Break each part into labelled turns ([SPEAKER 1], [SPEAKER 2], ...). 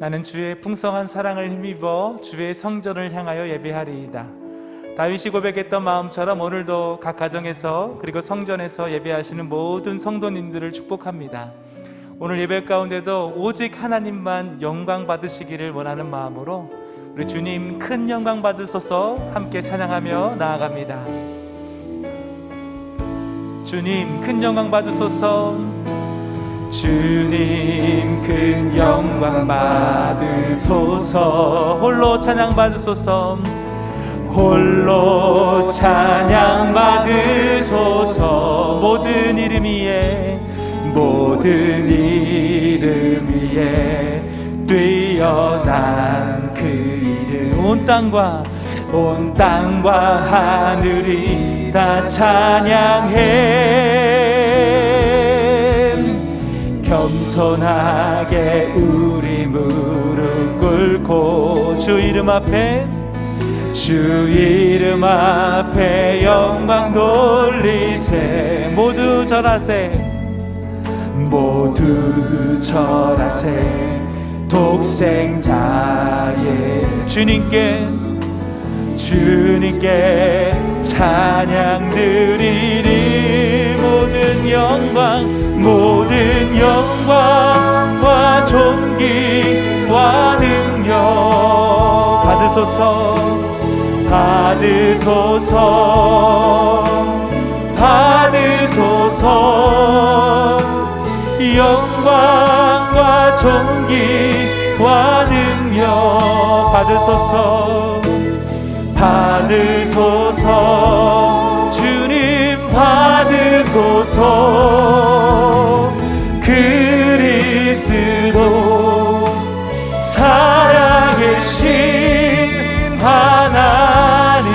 [SPEAKER 1] 나는 주의 풍성한 사랑을 힘입어 주의 성전을 향하여 예배하리이다. 다윗이 고백했던 마음처럼 오늘도 각 가정에서 그리고 성전에서 예배하시는 모든 성도님들을 축복합니다. 오늘 예배 가운데도 오직 하나님만 영광 받으시기를 원하는 마음으로 우리 주님 큰 영광 받으소서 함께 찬양하며 나아갑니다. 주님 큰 영광 받으소서. 주님 큰 영광 받으소서. 홀로 찬양 받으소서. 홀로 찬양 받으소서. 모든 이름 위에 모든 이름 위에 뛰어난 그 이름. 온 땅과 하늘이 다 찬양해. 겸손하게 우리 무릎 꿇고 주 이름 앞에 영광 돌리세. 모두 절하세. 모두 절하세. 독생자의 주님께 찬양 드리리. 모든 영광과 존귀와 능력 받으소서. 영광과 존귀와 능력 받으소서. 주님 받으소서. 그리스도 살아계신 하나님.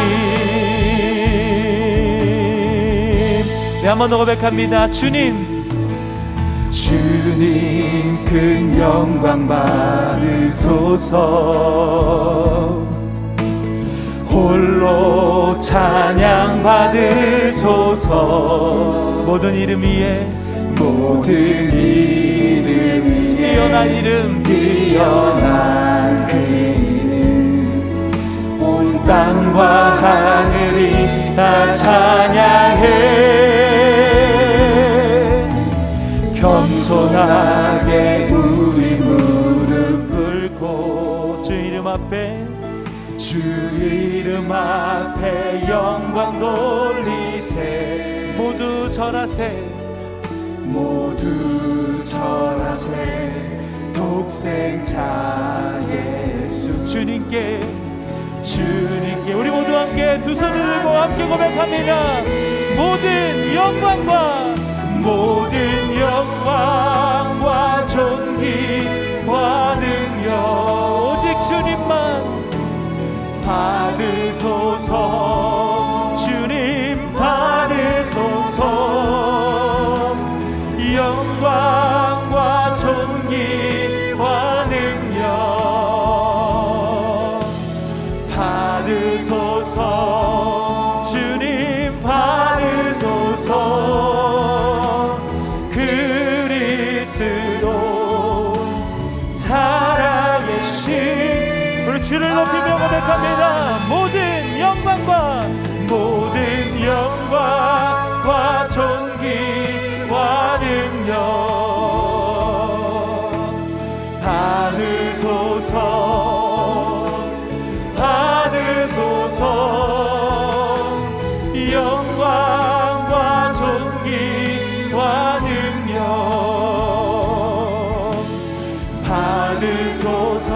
[SPEAKER 1] 네, 한 번 더 고백합니다. 주님 큰 영광 받으소서. 홀로 찬양 받으소서. 모든 이름 위에 뛰어난 그 이름. 온 땅과 하늘이 다 찬양해. 겸손하게 우리 무릎 꿇고 주 이름 앞에 영광 돌리세. 모두 절하세. 독생자 예수. 주님께 우리 모두 함께 두 손을 들고 함께 고백합니다. 모든 영광과 존귀와 능력 오직 주님만 받으소서. 주님 받으소서. 영광과 존귀와 능력 받으소서. 주님 받으소서. 그리스도 살아계신 우리 주를 높이며 고백합니다. 모든 영광과 존귀와 능력 받으소서. 영광과 존귀와 능력 받으소서.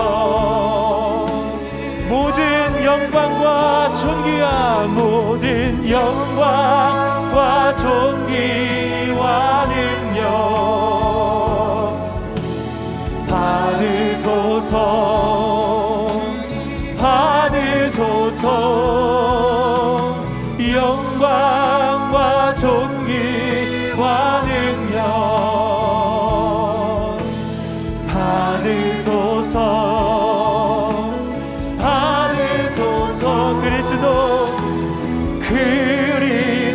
[SPEAKER 1] 모든 영광과 존귀와 능력 받으소서. 영광과 존귀와 능력 받으소서.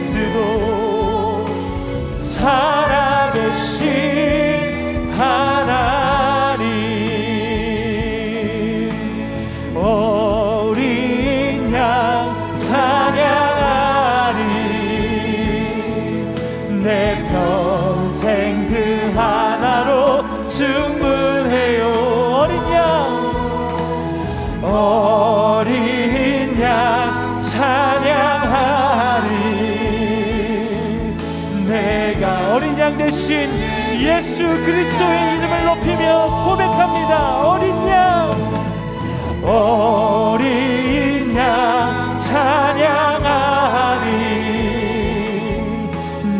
[SPEAKER 1] 그리스도 살아 충분해요. 어린 양 찬양하리. 내가 어린 양 대신 예수 그리스도의 이름을 높이며 고백합니다. 어린 양 찬양하리.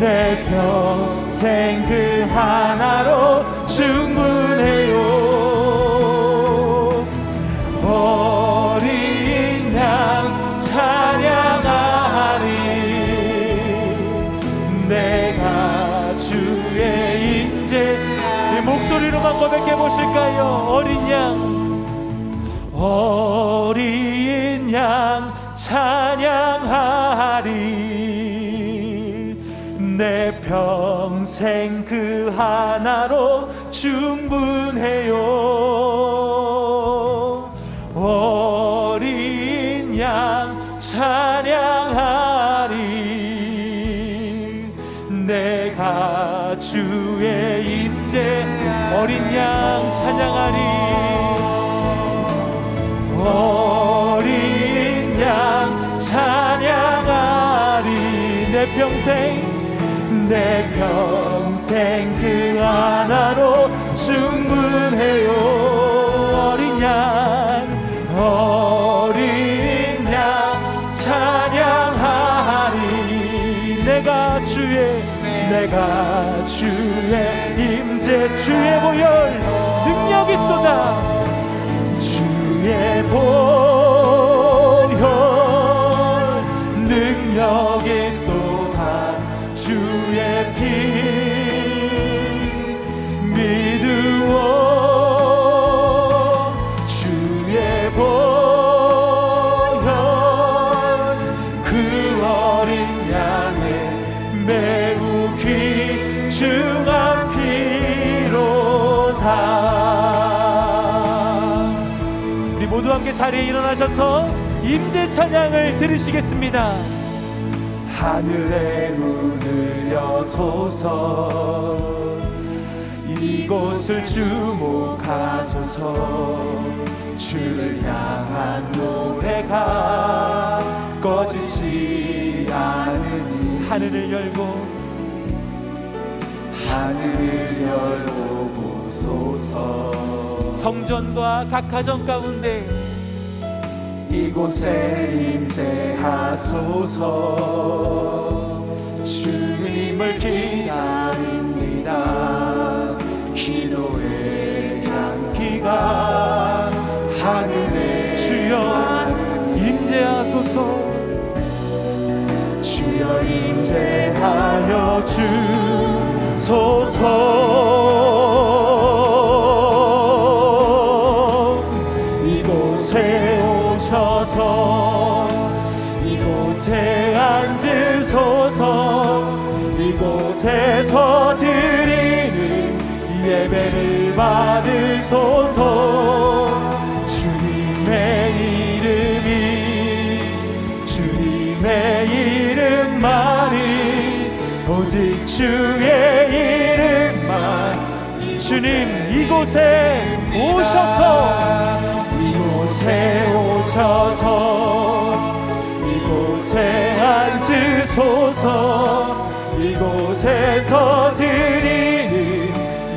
[SPEAKER 1] 내 평생 그 하나로 충분해요. 어린 양 찬양하리. 내가 주의 임재. 이 목소리로만 고백해 보실까요? 어린 양 찬양하리. 내 평생 그 하나로 충분해요. 어린 양 찬양하리. 내가 주의 임재. 어린 양 찬양하리. 어린 양 찬양하리. 내 평생 그 하나로 충분해요. 어린 양 찬양하리. 내가 주의 임재. 주의 보혈 능력이 또다. 주의 보혈 능력이 또다. 주의 피 믿으오. 주의 보혈 그 어린 양의 매우 귀중한 피로다. 모두 함께 자리에 일어나셔서 임재 찬양을 들으시겠습니다. 하늘의 문을 여소서. 이곳을 주목하소서. 주를 향한 노래가 꺼지지 않으니. 하늘을 열고 보소서. 성전과 각 가정 가운데 이곳에 임재하소서. 주님을 기다립니다. 기도의 향기가 하늘에. 주여 임재하소서. 주여 임재하여 주소서. 이곳에 앉으소서. 이곳에서 드리는 예배를 받으소서. 주님의 이름만이 오직 주의 이름만. 주님 이곳에 오셔서 이곳에 앉으소서. 이곳에서 드리는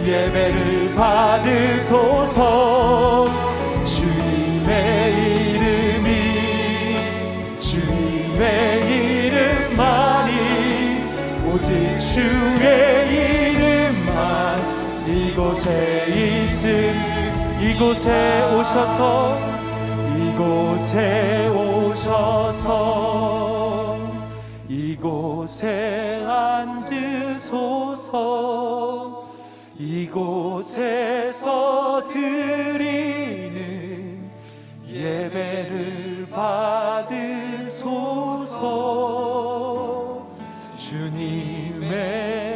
[SPEAKER 1] 예배를 받으소서. 주님의 이름만이 오직 주의 이름만. 이곳에 오셔서 이곳에 앉으소서. 이곳에서 드리는 예배를 받으소서. 주님의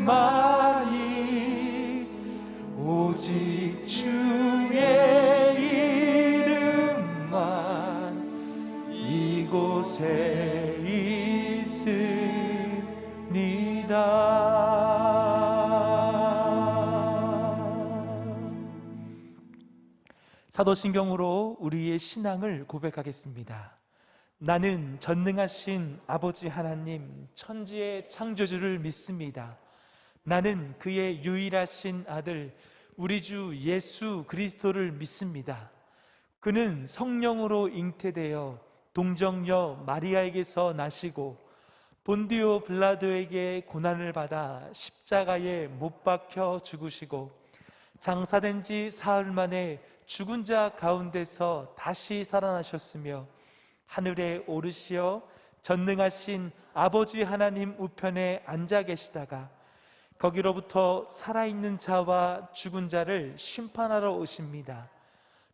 [SPEAKER 1] 이름만이 오직 주의 이름만. 이곳에 사도신경으로 우리의 신앙을 고백하겠습니다. 나는 전능하신 아버지 하나님 천지의 창조주를 믿습니다. 나는 그의 유일하신 아들 우리 주 예수 그리스도를 믿습니다. 그는 성령으로 잉태되어 동정녀 마리아에게서 나시고 본디오 빌라도에게 고난을 받아 십자가에 못 박혀 죽으시고 장사된 지 사흘 만에 죽은 자 가운데서 다시 살아나셨으며 하늘에 오르시어 전능하신 아버지 하나님 우편에 앉아 계시다가 거기로부터 살아있는 자와 죽은 자를 심판하러 오십니다.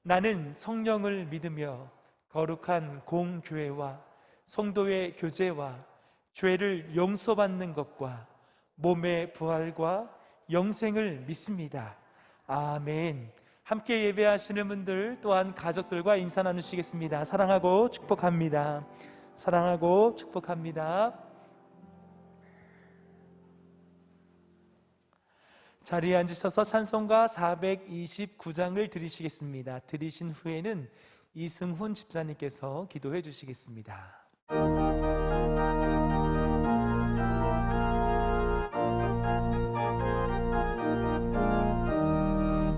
[SPEAKER 1] 나는 성령을 믿으며 거룩한 공교회와 성도의 교제와 죄를 용서받는 것과 몸의 부활과 영생을 믿습니다. 아멘. 함께 예배하시는 분들 또한 가족들과 인사 나누시겠습니다. 사랑하고 축복합니다. 사랑하고 축복합니다. 자리에 앉으셔서 찬송가 429장을 드리시겠습니다. 드리신 후에는 이승훈 집사님께서 기도해 주시겠습니다.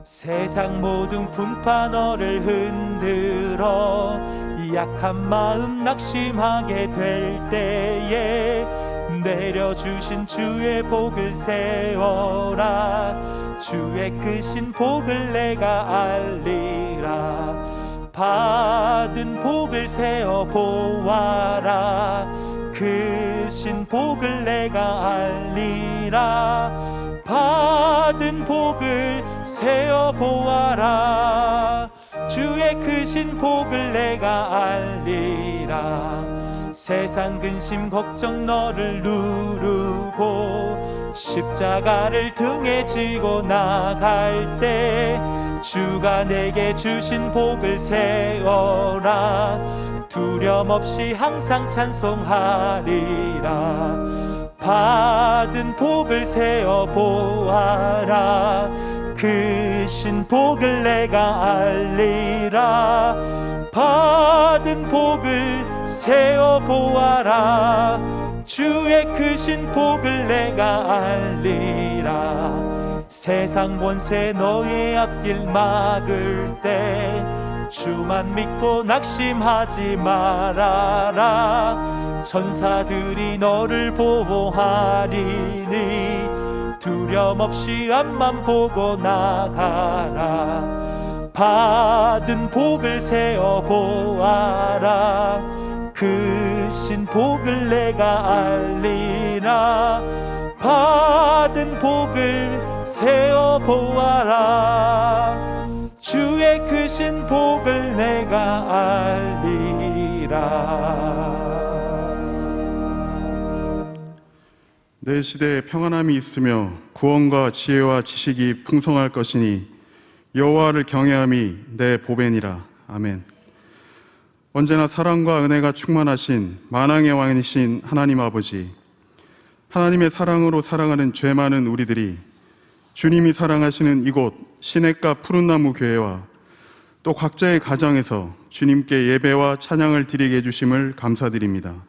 [SPEAKER 1] 세상 모든 분파 너를 흔들어 이 약한 마음 낙심하게 될 때에 내려주신 주의 복을 세워라. 주의 크신 복을 내가 알리라. 받은 복을 세어 보아라. 크신 복을 내가 알리라. 받은 복을 세어 보아라. 주의 크신 복을 내가 알리라. 세상 근심 걱정 너를 누르고 십자가를 등에 지고 나갈 때 주가 내게 주신 복을 세워라. 두려움 없이 항상 찬송하리라. 받은 복을 세어 보아라. 크신 복을 내가 알리라. 받은 복을 세어 보아라. 주의 크신 복을 내가 알리라. 세상 권세 너의 앞길 막을 때 주만 믿고 낙심하지 말아라. 천사들이 너를 보호하리니 두려움 없이 앞만 보고 나가라. 받은 복을 세어 보아라. 크신 복을 내가 알리라. 받은 복을 세어 보아라. 주의 크신 복을 내가 알리라.
[SPEAKER 2] 내 시대에 평안함이 있으며 구원과 지혜와 지식이 풍성할 것이니 여호와를 경외함이 내 보배니라. 아멘. 언제나 사랑과 은혜가 충만하신 만왕의 왕이신 하나님 아버지, 하나님의 사랑으로 사랑하는 죄 많은 우리들이 주님이 사랑하시는 이곳 시냇가 푸른나무 교회와 또 각자의 가정에서 주님께 예배와 찬양을 드리게 해주심을 감사드립니다.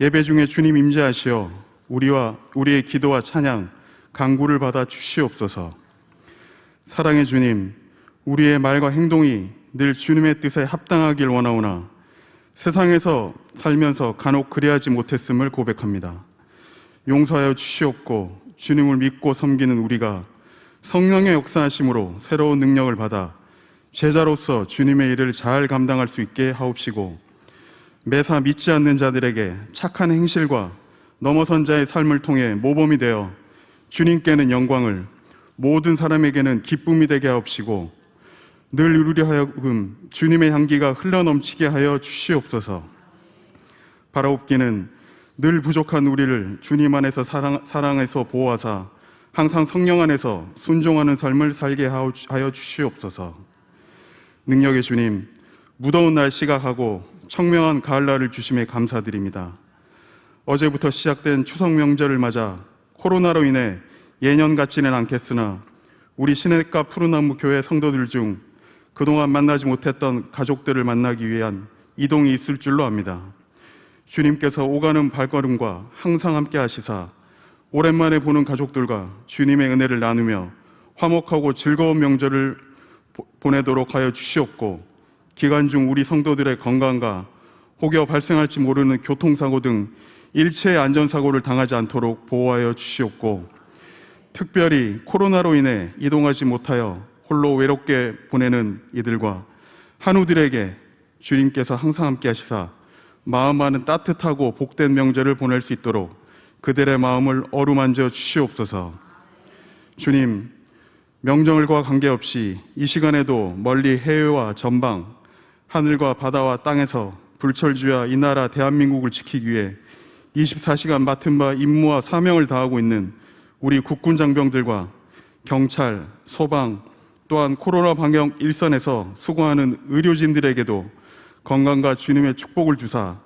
[SPEAKER 2] 예배 중에 주님 임재하시어 우리와 우리의 기도와 찬양, 간구를 받아 주시옵소서. 사랑의 주님, 우리의 말과 행동이 늘 주님의 뜻에 합당하길 원하오나 세상에서 살면서 간혹 그리하지 못했음을 고백합니다. 용서하여 주시옵고 주님을 믿고 섬기는 우리가 성령의 역사하심으로 새로운 능력을 받아 제자로서 주님의 일을 잘 감당할 수 있게 하옵시고 매사 믿지 않는 자들에게 착한 행실과 넘어선 자의 삶을 통해 모범이 되어 주님께는 영광을, 모든 사람에게는 기쁨이 되게 하옵시고 늘 우리 하여금 주님의 향기가 흘러넘치게 하여 주시옵소서. 바라옵기는 늘 부족한 우리를 주님 안에서 사랑해서 보호하사 항상 성령 안에서 순종하는 삶을 살게 하여 주시옵소서. 능력의 주님, 무더운 날씨가 가고 청명한 가을날을 주심에 감사드립니다. 어제부터 시작된 추석 명절을 맞아 코로나로 인해 예년 같지는 않겠으나 우리 시냇가 푸른나무 교회 성도들 중 그동안 만나지 못했던 가족들을 만나기 위한 이동이 있을 줄로 압니다. 주님께서 오가는 발걸음과 항상 함께 하시사 오랜만에 보는 가족들과 주님의 은혜를 나누며 화목하고 즐거운 명절을 보내도록 하여 주시옵고, 기간 중 우리 성도들의 건강과 혹여 발생할지 모르는 교통사고 등 일체의 안전사고를 당하지 않도록 보호하여 주시옵고, 특별히 코로나로 인해 이동하지 못하여 홀로 외롭게 보내는 이들과 한우들에게 주님께서 항상 함께 하시사 마음만은 따뜻하고 복된 명절을 보낼 수 있도록 그들의 마음을 어루만져 주시옵소서. 주님, 명절과 관계없이 이 시간에도 멀리 해외와 전방, 하늘과 바다와 땅에서 불철주야 이 나라 대한민국을 지키기 위해 24시간 맡은 바 임무와 사명을 다하고 있는 우리 국군 장병들과 경찰, 소방, 또한 코로나 방역 일선에서 수고하는 의료진들에게도 건강과 주님의 축복을 주사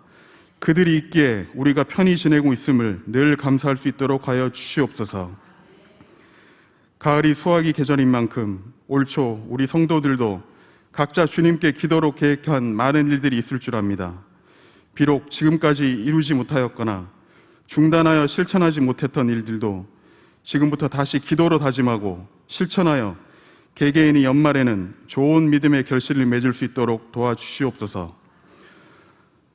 [SPEAKER 2] 그들이 있기에 우리가 편히 지내고 있음을 늘 감사할 수 있도록 하여 주시옵소서. 가을이 수확이 계절인 만큼 올 초 우리 성도들도 각자 주님께 기도로 계획한 많은 일들이 있을 줄 압니다. 비록 지금까지 이루지 못하였거나 중단하여 실천하지 못했던 일들도 지금부터 다시 기도로 다짐하고 실천하여 개개인이 연말에는 좋은 믿음의 결실을 맺을 수 있도록 도와주시옵소서.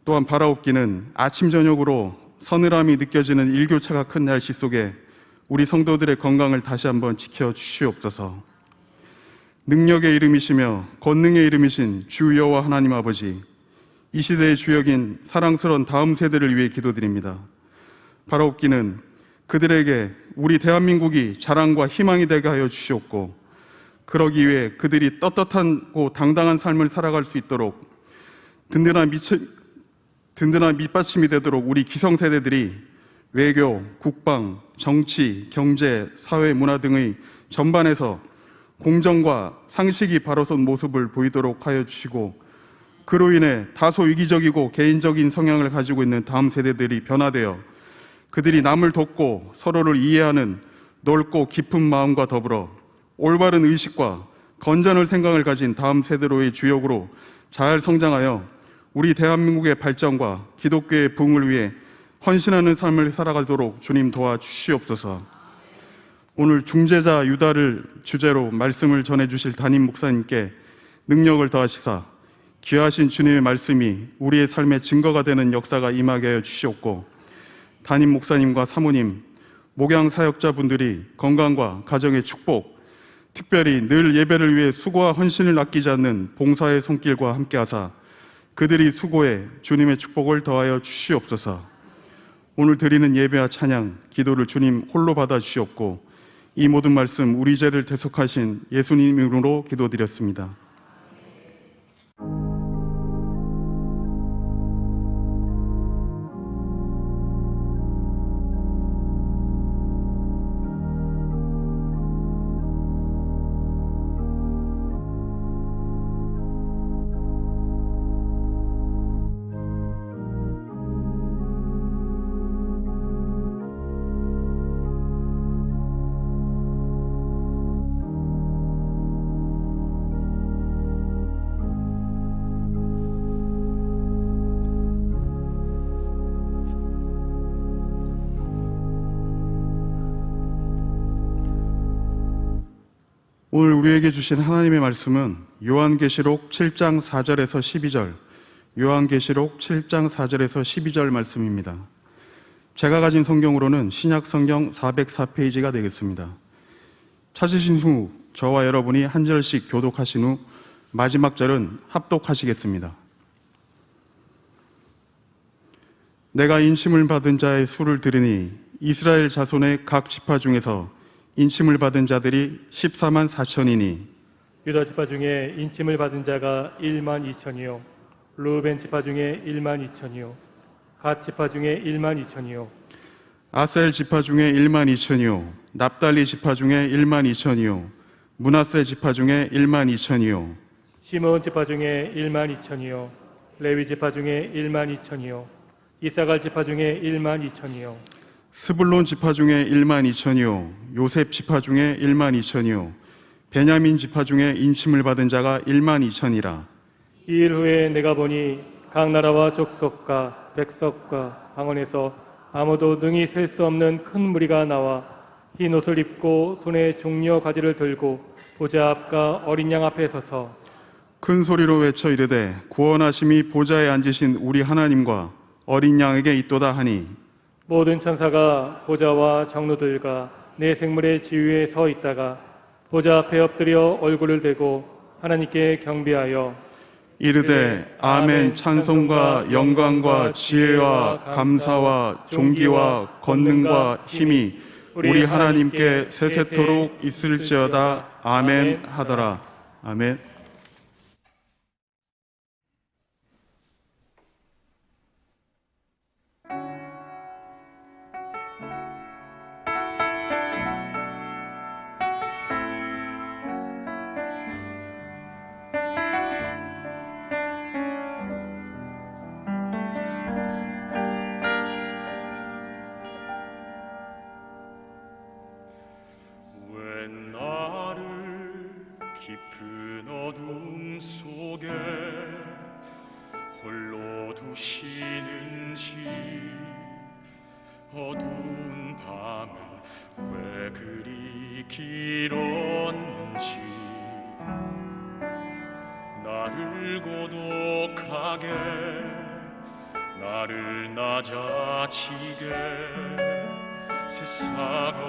[SPEAKER 2] 또한 바라옵기는 아침 저녁으로 서늘함이 느껴지는 일교차가 큰 날씨 속에 우리 성도들의 건강을 다시 한번 지켜주시옵소서. 능력의 이름이시며 권능의 이름이신 주 여호와 하나님 아버지, 이 시대의 주역인 사랑스러운 다음 세대를 위해 기도드립니다. 바라옵기는 그들에게 우리 대한민국이 자랑과 희망이 되게 하여 주시옵고, 그러기 위해 그들이 떳떳하고 당당한 삶을 살아갈 수 있도록 든든한 밑받침이 되도록 우리 기성세대들이 외교, 국방, 정치, 경제, 사회, 문화 등의 전반에서 공정과 상식이 바로선 모습을 보이도록 하여 주시고, 그로 인해 다소 이기적이고 개인적인 성향을 가지고 있는 다음 세대들이 변화되어 그들이 남을 돕고 서로를 이해하는 넓고 깊은 마음과 더불어 올바른 의식과 건전한 생각을 가진 다음 세대로의 주역으로 잘 성장하여 우리 대한민국의 발전과 기독교의 부흥을 위해 헌신하는 삶을 살아가도록 주님 도와주시옵소서. 오늘 중재자 유다를 주제로 말씀을 전해주실 담임 목사님께 능력을 더하시사 귀하신 주님의 말씀이 우리의 삶의 증거가 되는 역사가 임하게 하여 주시옵고, 담임 목사님과 사모님, 목양 사역자분들이 건강과 가정의 축복, 특별히 늘 예배를 위해 수고와 헌신을 아끼지 않는 봉사의 손길과 함께하사 그들이 수고해 주님의 축복을 더하여 주시옵소서. 오늘 드리는 예배와 찬양, 기도를 주님 홀로 받아 주시옵고, 이 모든 말씀 우리 죄를 대속하신 예수님 이름으로 기도드렸습니다. 오늘 우리에게 주신 하나님의 말씀은 요한계시록 7장 4절에서 12절, 요한계시록 7장 4절에서 12절 말씀입니다. 제가 가진 성경으로는 신약 성경 404페이지가 되겠습니다. 찾으신 후 저와 여러분이 한 절씩 교독하신 후 마지막 절은 합독하시겠습니다. 내가 인침을 받은 자의 수를 들으니 이스라엘 자손의 각 지파 중에서 인침을 받은 자들이 14만 4천이니
[SPEAKER 3] 유다 지파 중에 인침을 받은 자가 1만 2천이요 르우벤 지파 중에 1만 2천이요 갓 지파 중에 1만 2천이요
[SPEAKER 2] 아셀 지파 중에 1만 2천이요 납달리 지파 중에 1만 2천이요 므낫세 지파 중에 1만 2천이요
[SPEAKER 3] 시므온 지파 중에 1만 2천이요 레위 지파 중에 1만 2천이요 이사갈 지파 중에 1만 2천이요
[SPEAKER 2] 스불론 지파 중에 1만 2천이요 요셉 지파 중에 1만 2천이요 베냐민 지파 중에 인침을 받은 자가 1만 2천이라.
[SPEAKER 3] 이 일 후에 내가 보니 각 나라와 족속과 백석과 방언에서 아무도 능히 셀 수 없는 큰 무리가 나와 흰 옷을 입고 손에 종려 가지를 들고 보좌 앞과 어린 양 앞에 서서
[SPEAKER 2] 큰 소리로 외쳐 이르되 구원하심이 보좌에 앉으신 우리 하나님과 어린 양에게 있도다 하니
[SPEAKER 3] 모든 천사가 보좌와 장로들과 내 생물의 지위에 서 있다가 보좌 앞에 엎드려 얼굴을 대고 하나님께 경배하여
[SPEAKER 2] 이르되 아멘. 찬송과 영광과 지혜와 감사와 존귀와 권능과 힘이 우리 하나님께 세세토록 있을지어다. 아멘 하더라. 아멘.
[SPEAKER 4] 왜 나를 깊은 어둠 속에 홀로 두시는지, 어두운 밤은 왜 그리 길었는지, 나를 고독하게 나를 낮아지게 세상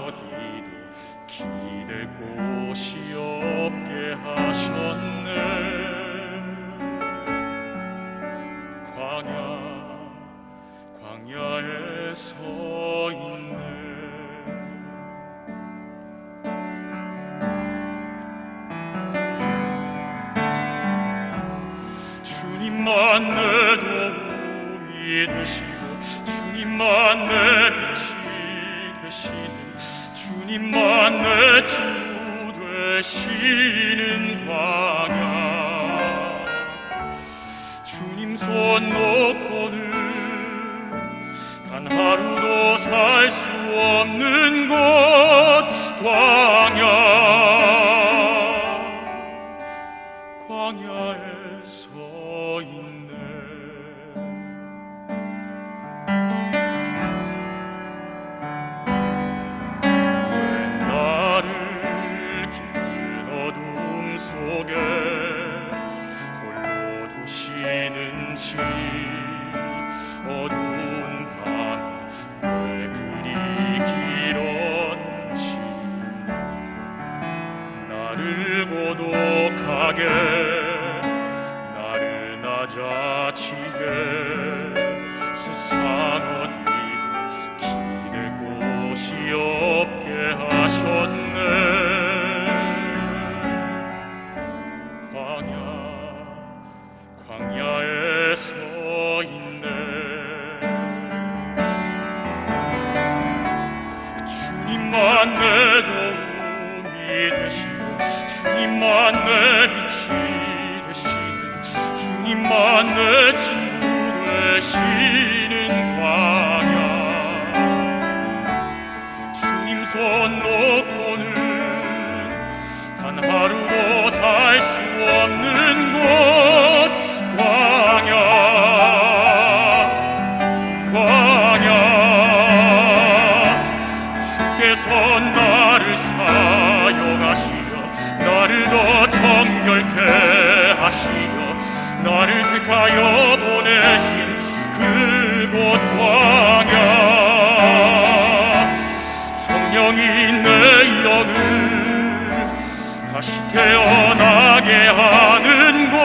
[SPEAKER 4] 어디도 기댈 곳이 없게 하셨네. 광야에 서 있네. 주님만 내 도움이 되시고 주님만 내 빛이 되시는, 주님만 내 친구 되시는 광야. 주님 손 놓고는 단 하루도 살 수 없는 곳 광야에 서 있네. 왜 나를 깊은 어둠 속에 홀로 두시는지, 어두운 밤은 왜 그리 길었는지, 나를 고독하게 나를 낮아지게 세상 어디도 기댈 곳이 없게 하셨네. 광야에 서 있네. 주님만 내 도움이 되시고 주님만 내 빛이 되시는, 주님만 내 친구 되시는 광야. 주님 손 놓고는 단 하루도 살 수 없는 곳 광야. 주께서 나를 사용하시어 나를 더 정결케 하시어 나를 택하여 보내신 그곳 광야. 성령이 내 영을 다시 태어나게 하는 곳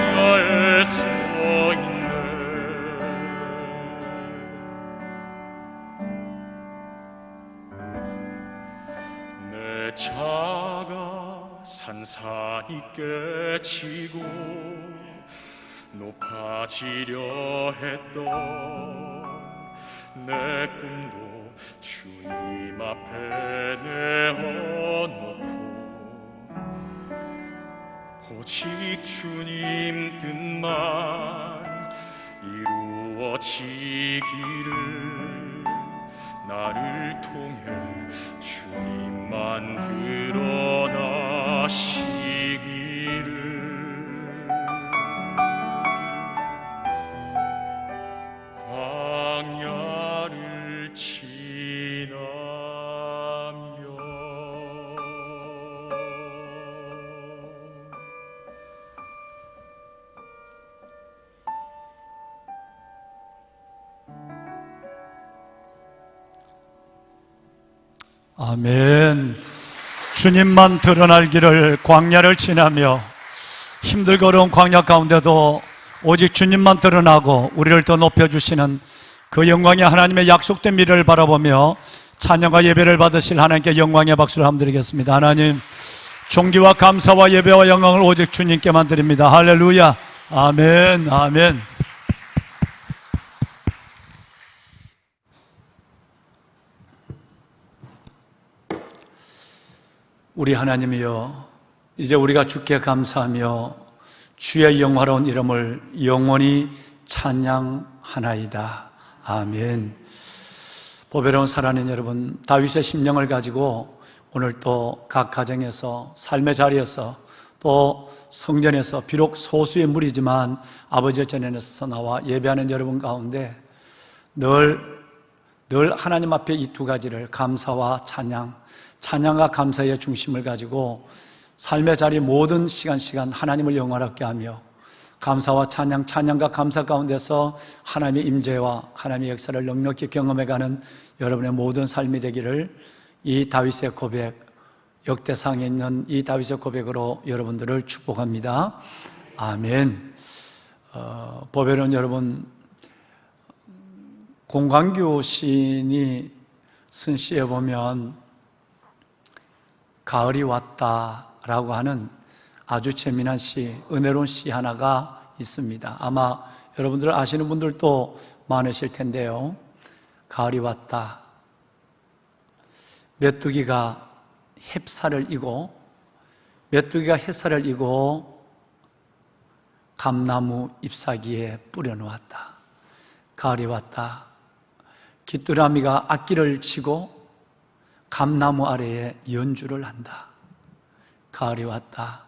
[SPEAKER 4] 광야에 서 있네. 내 자가 산산이 깨치고 높아지려 했던 내 꿈도 주님 앞에 내어놓고 오직 주님 뜻만 이루어지기를, 나를 통해 주님만 드러나시기를. 광야를 지나며
[SPEAKER 5] 아멘. 주님만 드러날 길을, 광야를 지나며 힘들고 어려운 광야 가운데도 오직 주님만 드러나고 우리를 더 높여주시는 그 영광의 하나님의 약속된 미래를 바라보며 찬양과 예배를 받으실 하나님께 영광의 박수를 한번 드리겠습니다. 하나님, 존귀와 감사와 예배와 영광을 오직 주님께만 드립니다. 할렐루야. 아멘. 아멘. 우리 하나님이여, 이제 우리가 주께 감사하며 주의 영화로운 이름을 영원히 찬양하나이다. 아멘. 보배로운 사랑하는 여러분, 다윗의 심령을 가지고 오늘 또 각 가정에서, 삶의 자리에서, 또 성전에서 비록 소수의 무리지만 아버지의 전에서 나와 예배하는 여러분 가운데 늘 하나님 앞에 이 두 가지를, 감사와 찬양, 찬양과 감사의 중심을 가지고 삶의 자리 모든 시간 하나님을 영화롭게 하며 감사와 찬양, 찬양과 감사 가운데서 하나님의 임재와 하나님의 역사를 넉넉히 경험해가는 여러분의 모든 삶이 되기를, 이 다윗의 고백, 역대상에 있는 이 다윗의 고백으로 여러분들을 축복합니다. 아멘. 보배로운 여러분, 공광규 시인이 쓴 시에 보면 가을이 왔다라고 하는 아주 재미난 시, 은혜로운 시 하나가 있습니다. 아마 여러분들 아시는 분들도 많으실 텐데요. 가을이 왔다. 메뚜기가 햇살을 이고, 메뚜기가 햇살을 이고 감나무 잎사귀에 뿌려놓았다. 가을이 왔다. 귀뚜라미가 악기를 치고 감나무 아래에 연주를 한다. 가을이 왔다.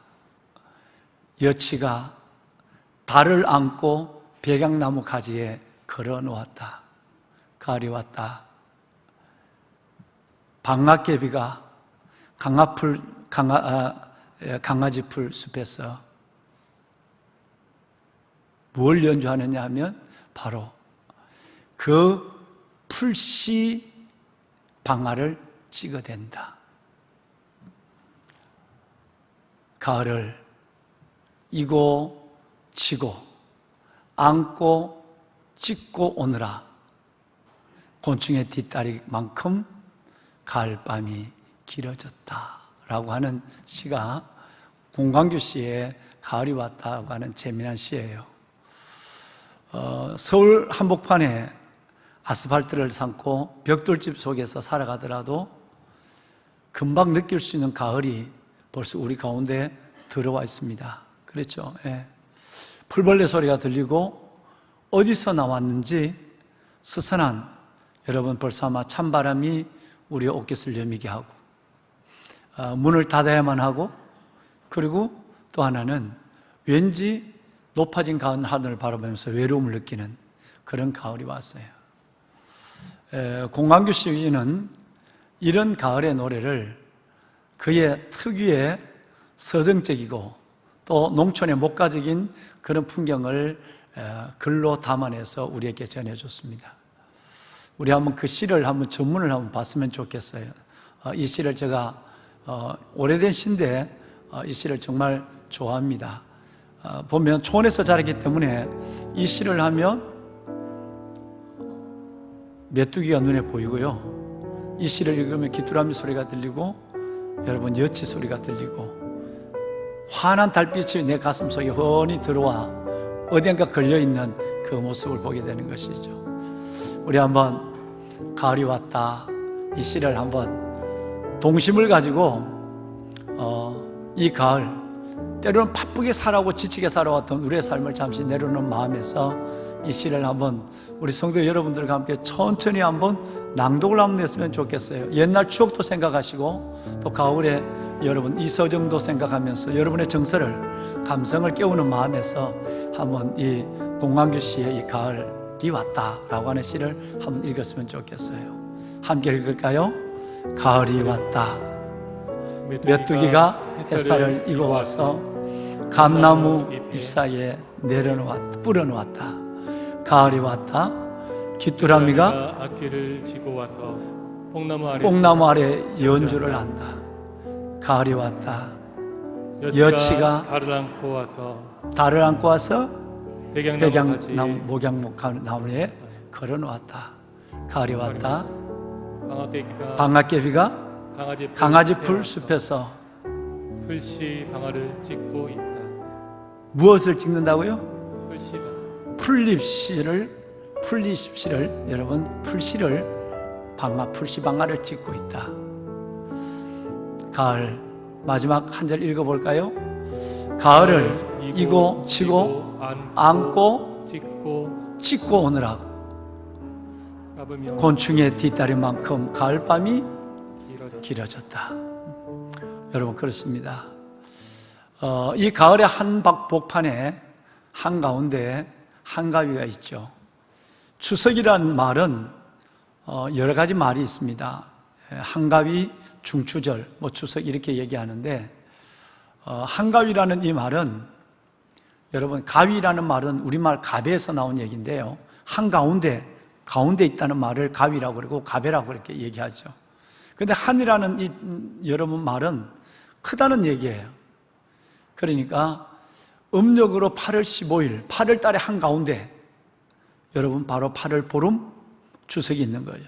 [SPEAKER 5] 여치가 달을 안고 백양나무 가지에 걸어 놓았다. 가을이 왔다. 방앗개비가 강아지풀 숲에서 뭘 연주하느냐 하면 바로 그 풀씨 방아를 찍어댄다. 가을을 이고 치고 안고 찍고 오느라 곤충의 뒷다리만큼 가을밤이 길어졌다라고 하는 시가 공광규 씨의 가을이 왔다고 하는 재미난 시예요. 서울 한복판에 아스팔트를 삼고 벽돌집 속에서 살아가더라도 금방 느낄 수 있는 가을이 벌써 우리 가운데 들어와 있습니다. 그렇죠? 예. 풀벌레 소리가 들리고 어디서 나왔는지 스산한, 여러분 벌써 아마 찬바람이 우리의 옷깃을 여미게 하고, 문을 닫아야만 하고, 그리고 또 하나는 왠지 높아진 가을 하늘을 바라보면서 외로움을 느끼는 그런 가을이 왔어요. 공광규 시인은 이런 가을의 노래를 그의 특유의 서정적이고 또 농촌의 목가적인 그런 풍경을 글로 담아내서 우리에게 전해줬습니다. 우리 한번 그 시를 한번 전문을 한번 봤으면 좋겠어요. 이 시를 제가 오래된 시인데 이 시를 정말 좋아합니다. 보면 촌에서 자라기 때문에 이 시를 하면 메뚜기가 눈에 보이고요, 이 시를 읽으면 귀뚜라미 소리가 들리고 여러분 여치 소리가 들리고 환한 달빛이 내 가슴 속에 훤히 들어와 어딘가 걸려있는 그 모습을 보게 되는 것이죠. 우리 한번 가을이 왔다, 이 시를 한번 동심을 가지고 이 가을 때로는 바쁘게 살아오고 지치게 살아왔던 우리의 삶을 잠시 내려놓는 마음에서 이 시를 한번 우리 성도 여러분들과 함께 천천히 한번 낭독을 한번 했으면 좋겠어요. 옛날 추억도 생각하시고 또 가을에 여러분 이서정도 생각하면서 여러분의 정서를, 감성을 깨우는 마음에서 한번 이 공광규 씨의 이 가을이 왔다라고 하는 시를 한번 읽었으면 좋겠어요. 함께 읽을까요? 가을이 왔다. 메뚜기가 햇살을 입어와서 감나무 잎사이에 내려놓았다, 뿌려놓았다. 가을이 왔다. 귀뚜라미가
[SPEAKER 3] 악기를 지고 와서
[SPEAKER 5] 뽕나무 아래 연주를 한다. 가을이 왔다. 여치가 달을 안고 와서 백양나무 목양나무에 걸어놓았다. 가을이 왔다. 방앗개비가 강아지 풀 숲에서
[SPEAKER 3] 풀씨 방아를 찍고 있다.
[SPEAKER 5] 무엇을 찍는다고요?
[SPEAKER 3] 풀씨방.
[SPEAKER 5] 풀잎씨를 여러분 풀씨를 풀씨 방아를 찍고 있다. 가을 마지막 한 절 읽어볼까요? 가을을 이고 치고 안고 찍고 오느라고 곤충의 뒷다리만큼 가을밤이 길어졌다. 여러분 그렇습니다. 이 가을의 한복판에 한가운데 한가위가 있죠. 추석이라는 말은 여러 가지 말이 있습니다. 한가위, 중추절, 추석 이렇게 얘기하는데 한가위라는 이 말은 여러분 가위라는 말은 우리말 가베에서 나온 얘기인데요. 한가운데, 가운데 있다는 말을 가위라고 그러고 가베라고 그렇게 얘기하죠. 근데 한이라는 이 여러분 말은 크다는 얘기예요. 그러니까 음력으로 8월 15일, 8월 달의 한가운데 여러분 바로 8월 보름 추석이 있는 거예요.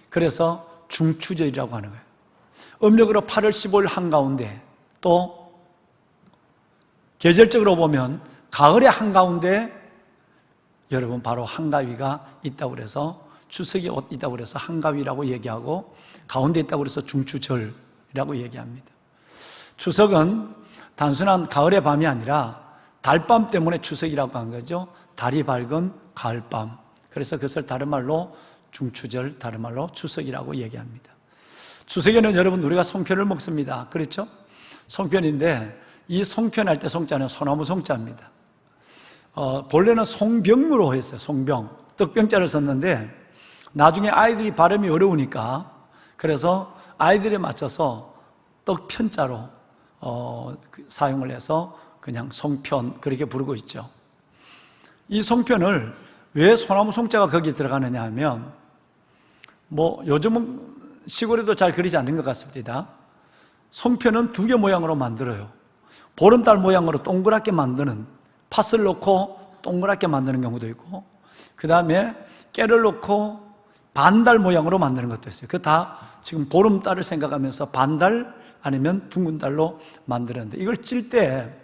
[SPEAKER 5] 그래서 중추절이라고 하는 거예요. 음력으로 8월 15일 한가운데 또 계절적으로 보면 가을의 한가운데 여러분 바로 한가위가 있다고 그래서 추석이 있다고 그래서 한가위라고 얘기하고 가운데 있다고 그래서 중추절이라고 얘기합니다. 추석은 단순한 가을의 밤이 아니라 달밤 때문에 추석이라고 한 거죠. 달이 밝은 가을밤. 그래서 그것을 다른 말로 중추절, 다른 말로 추석이라고 얘기합니다. 추석에는 여러분 우리가 송편을 먹습니다. 그렇죠? 송편인데 이 송편할 때 송자는 소나무 송자입니다. 본래는 송병으로 했어요. 송병. 떡병자를 썼는데 나중에 아이들이 발음이 어려우니까 그래서 아이들에 맞춰서 떡편자로 사용을 해서 그냥 송편 그렇게 부르고 있죠. 이 송편을 왜 소나무 송자가 거기에 들어가느냐 하면 요즘은 시골에도 잘 그리지 않는 것 같습니다. 송편은 두 개 모양으로 만들어요. 보름달 모양으로 동그랗게 만드는, 팥을 넣고 동그랗게 만드는 경우도 있고 그 다음에 깨를 넣고 반달 모양으로 만드는 것도 있어요. 그 다 지금 보름달을 생각하면서 반달 아니면 둥근 달로 만드는데 이걸 찔 때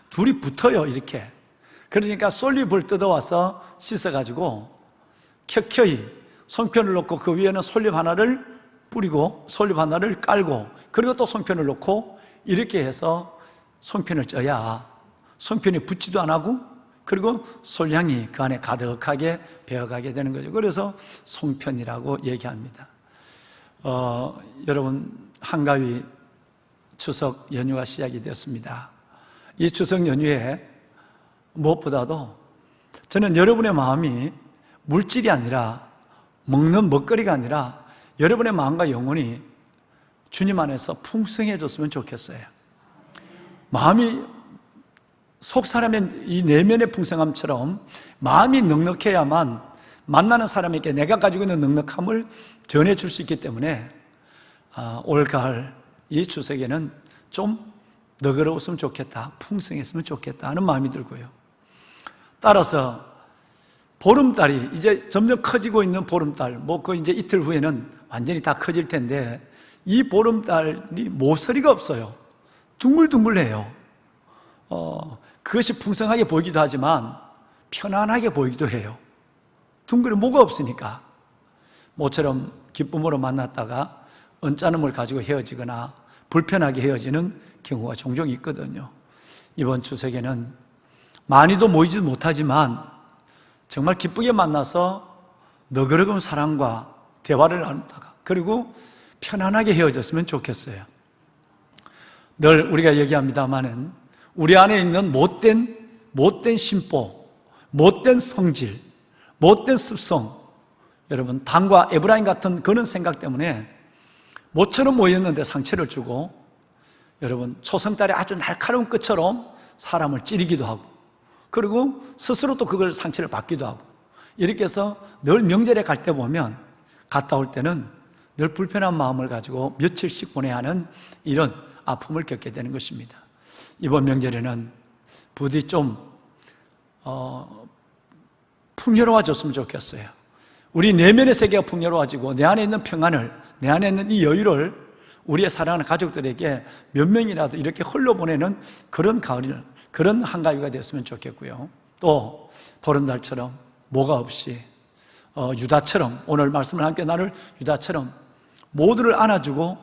[SPEAKER 5] 둘이 붙어요. 이렇게. 그러니까 솔잎을 뜯어와서 씻어가지고 켜켜이 송편을 넣고 그 위에는 솔잎 하나를 뿌리고 솔잎 하나를 깔고 그리고 또 송편을 넣고 이렇게 해서 송편을 쪄야 송편이 붙지도 안 하고 그리고 솔향이 그 안에 가득하게 배어가게 되는 거죠. 그래서 송편이라고 얘기합니다. 여러분 한가위 추석 연휴가 시작이 됐습니다. 이 추석 연휴에 무엇보다도 저는 여러분의 마음이 물질이 아니라 먹는 먹거리가 아니라 여러분의 마음과 영혼이 주님 안에서 풍성해졌으면 좋겠어요. 마음이 속 사람의 이 내면의 풍성함처럼 마음이 넉넉해야만 만나는 사람에게 내가 가지고 있는 넉넉함을 전해줄 수 있기 때문에 올가을 이 추석에는 좀 너그러웠으면 좋겠다, 풍성했으면 좋겠다 하는 마음이 들고요. 따라서 보름달이 이제 점점 커지고 있는 보름달, 그 이제 이틀 후에는 완전히 다 커질 텐데 이 보름달이 모서리가 없어요. 둥글둥글해요. 그것이 풍성하게 보이기도 하지만 편안하게 보이기도 해요. 둥글이 뭐가 없으니까. 모처럼 기쁨으로 만났다가 언짢음을 가지고 헤어지거나 불편하게 헤어지는 경우가 종종 있거든요. 이번 추석에는 많이도 모이지 못하지만 정말 기쁘게 만나서 너그러운 사랑과 대화를 나누다가 그리고 편안하게 헤어졌으면 좋겠어요. 늘 우리가 얘기합니다마는 우리 안에 있는 못된 심보, 못된 성질, 못된 습성, 여러분 단과 에브라임 같은 그런 생각 때문에 모처럼 모였는데 상처를 주고 여러분 초승달의 아주 날카로운 끝처럼 사람을 찌르기도 하고 그리고 스스로 또 그걸 상처를 받기도 하고 이렇게 해서 늘 명절에 갈 때 보면 갔다 올 때는 늘 불편한 마음을 가지고 며칠씩 보내야 하는 이런 아픔을 겪게 되는 것입니다. 이번 명절에는 부디 좀 풍요로워졌으면 좋겠어요. 우리 내면의 세계가 풍요로워지고 내 안에 있는 평안을, 내 안에 있는 이 여유를 우리의 사랑하는 가족들에게 몇 명이라도 이렇게 흘려보내는 그런 가을을, 그런 한가위가 됐으면 좋겠고요. 또 보름달처럼 뭐가 없이 유다처럼, 오늘 말씀을 함께 나눌 유다처럼 모두를 안아주고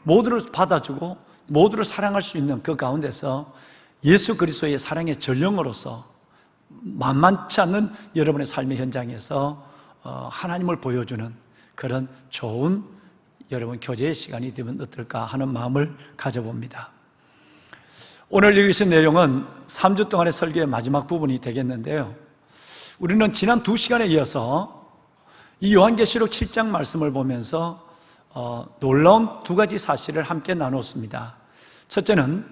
[SPEAKER 5] 모두를 받아주고 모두를 사랑할 수 있는 그 가운데서 예수 그리스도의 사랑의 전령으로서 만만치 않는 여러분의 삶의 현장에서 하나님을 보여주는 그런 좋은 여러분 교제의 시간이 되면 어떨까 하는 마음을 가져봅니다. 오늘 읽으신 내용은 3주 동안의 설교의 마지막 부분이 되겠는데요. 우리는 지난 2시간에 이어서 이 요한계시록 7장 말씀을 보면서 놀라운 2가지 사실을 함께 나눴습니다. 첫째는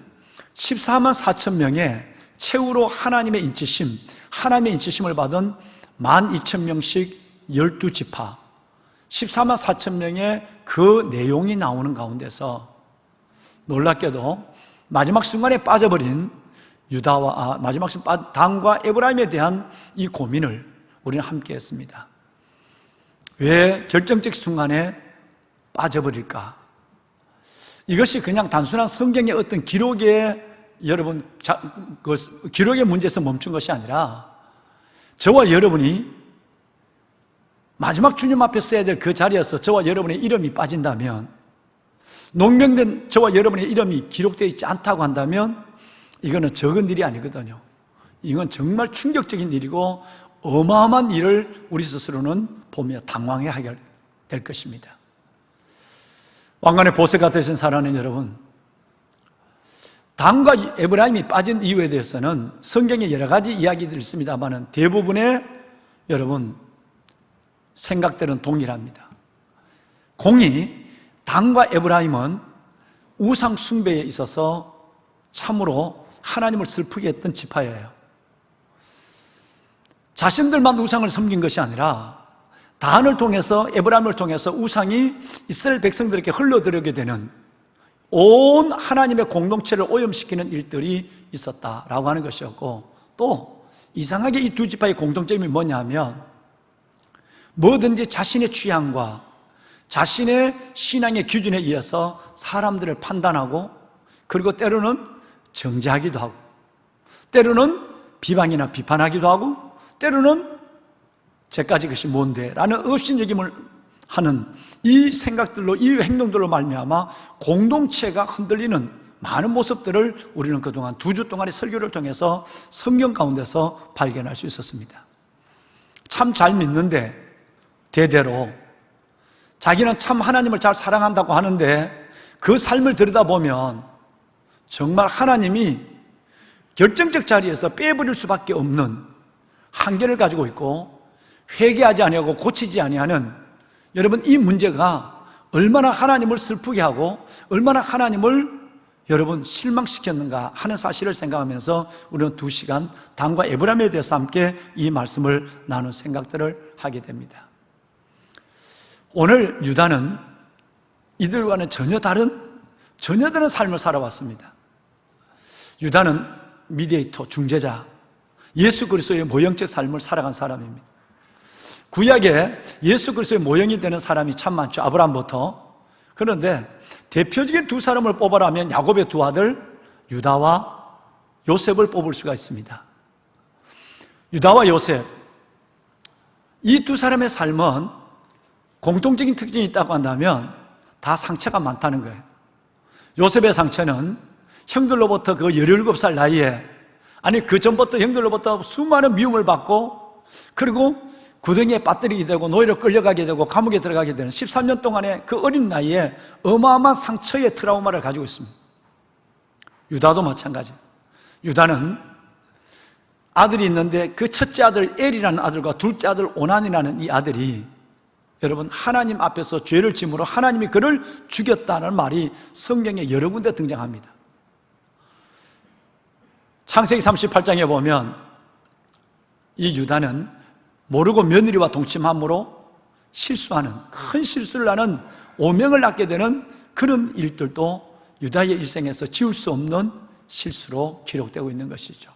[SPEAKER 5] 14만 4천 명의 최후로 하나님의 인치심을 받은 12,000명씩 12지파 14만 4천 명의 그 내용이 나오는 가운데서 놀랍게도 마지막 순간에 빠져버린 마지막 순간 단과 에브라임에 대한 이 고민을 우리는 함께 했습니다. 왜 결정적 순간에 빠져버릴까? 이것이 그냥 단순한 성경의 어떤 기록의 기록의 문제에서 멈춘 것이 아니라 저와 여러분이 마지막 주님 앞에 서야 될 그 자리에서 저와 여러분의 이름이 빠진다면, 농명된 저와 여러분의 이름이 기록되어 있지 않다고 한다면 이거는 적은 일이 아니거든요. 이건 정말 충격적인 일이고 어마어마한 일을 우리 스스로는 보며 당황해야 될 것입니다. 왕관의 보세가 되신 사랑하는 여러분, 단과 에브라임이 빠진 이유에 대해서는 성경에 여러 가지 이야기들이 있습니다만 대부분의 여러분 생각들은 동일합니다. 공이 단과 에브라임은 우상 숭배에 있어서 참으로 하나님을 슬프게 했던 지파예요. 자신들만 우상을 섬긴 것이 아니라 단을 통해서, 에브라임을 통해서 우상이 이스라엘 백성들에게 흘러들어오게 되는 온 하나님의 공동체를 오염시키는 일들이 있었다라고 하는 것이었고, 또 이상하게 이 두 지파의 공통점이 뭐냐면 뭐든지 자신의 취향과 자신의 신앙의 기준에 의해서 사람들을 판단하고, 그리고 때로는 정죄하기도 하고, 때로는 비방이나 비판하기도 하고, 때로는 쟤까지 그것이 뭔데? 라는 업신여김을 하는 이 생각들로, 이 행동들로 말미암아 공동체가 흔들리는 많은 모습들을 우리는 그동안 2주 동안의 설교를 통해서 성경 가운데서 발견할 수 있었습니다. 참 잘 믿는데 대대로 자기는 참 하나님을 잘 사랑한다고 하는데 그 삶을 들여다보면 정말 하나님이 결정적 자리에서 빼버릴 수밖에 없는 한계를 가지고 있고, 회개하지 아니하고 고치지 아니하는, 여러분 이 문제가 얼마나 하나님을 슬프게 하고 얼마나 하나님을 여러분 실망시켰는가 하는 사실을 생각하면서 우리는 2시간 단과 에브라임에 대해서 함께 이 말씀을 나눈 생각들을 하게 됩니다. 오늘 유다는 이들과는 전혀 다른 삶을 살아왔습니다. 유다는 미디에이터, 중재자, 예수 그리스도의 모형적 삶을 살아간 사람입니다. 구약에 예수 그리스도의 모형이 되는 사람이 참 많죠. 아브라함부터. 그런데 대표적인 두 사람을 뽑아라면 야곱의 두 아들 유다와 요셉을 뽑을 수가 있습니다. 유다와 요셉, 이 두 사람의 삶은 공통적인 특징이 있다고 한다면 다 상처가 많다는 거예요. 요셉의 상처는 형들로부터 그 17살 나이에, 아니 그 전부터 형들로부터 수많은 미움을 받고, 그리고 구덩이에 빠뜨리게 되고 노예로 끌려가게 되고 감옥에 들어가게 되는 13년 동안의 그 어린 나이에 어마어마한 상처의 트라우마를 가지고 있습니다. 유다도 마찬가지예요. 유다는 아들이 있는데 그 첫째 아들 엘이라는 아들과 둘째 아들 오난이라는 이 아들이, 여러분, 하나님 앞에서 죄를 짐으로 하나님이 그를 죽였다는 말이 성경에 여러 군데 등장합니다. 창세기 38장에 보면 이 유다는 모르고 며느리와 동침함으로 실수하는, 큰 실수를 하는, 오명을 낳게 되는 그런 일들도 유다의 일생에서 지울 수 없는 실수로 기록되고 있는 것이죠.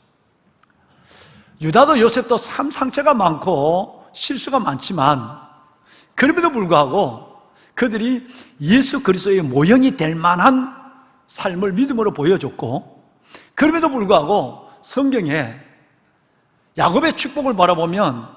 [SPEAKER 5] 유다도 요셉도 참 상처가 많고 실수가 많지만, 그럼에도 불구하고 그들이 예수 그리스도의 모형이 될 만한 삶을 믿음으로 보여줬고, 그럼에도 불구하고 성경에 야곱의 축복을 바라보면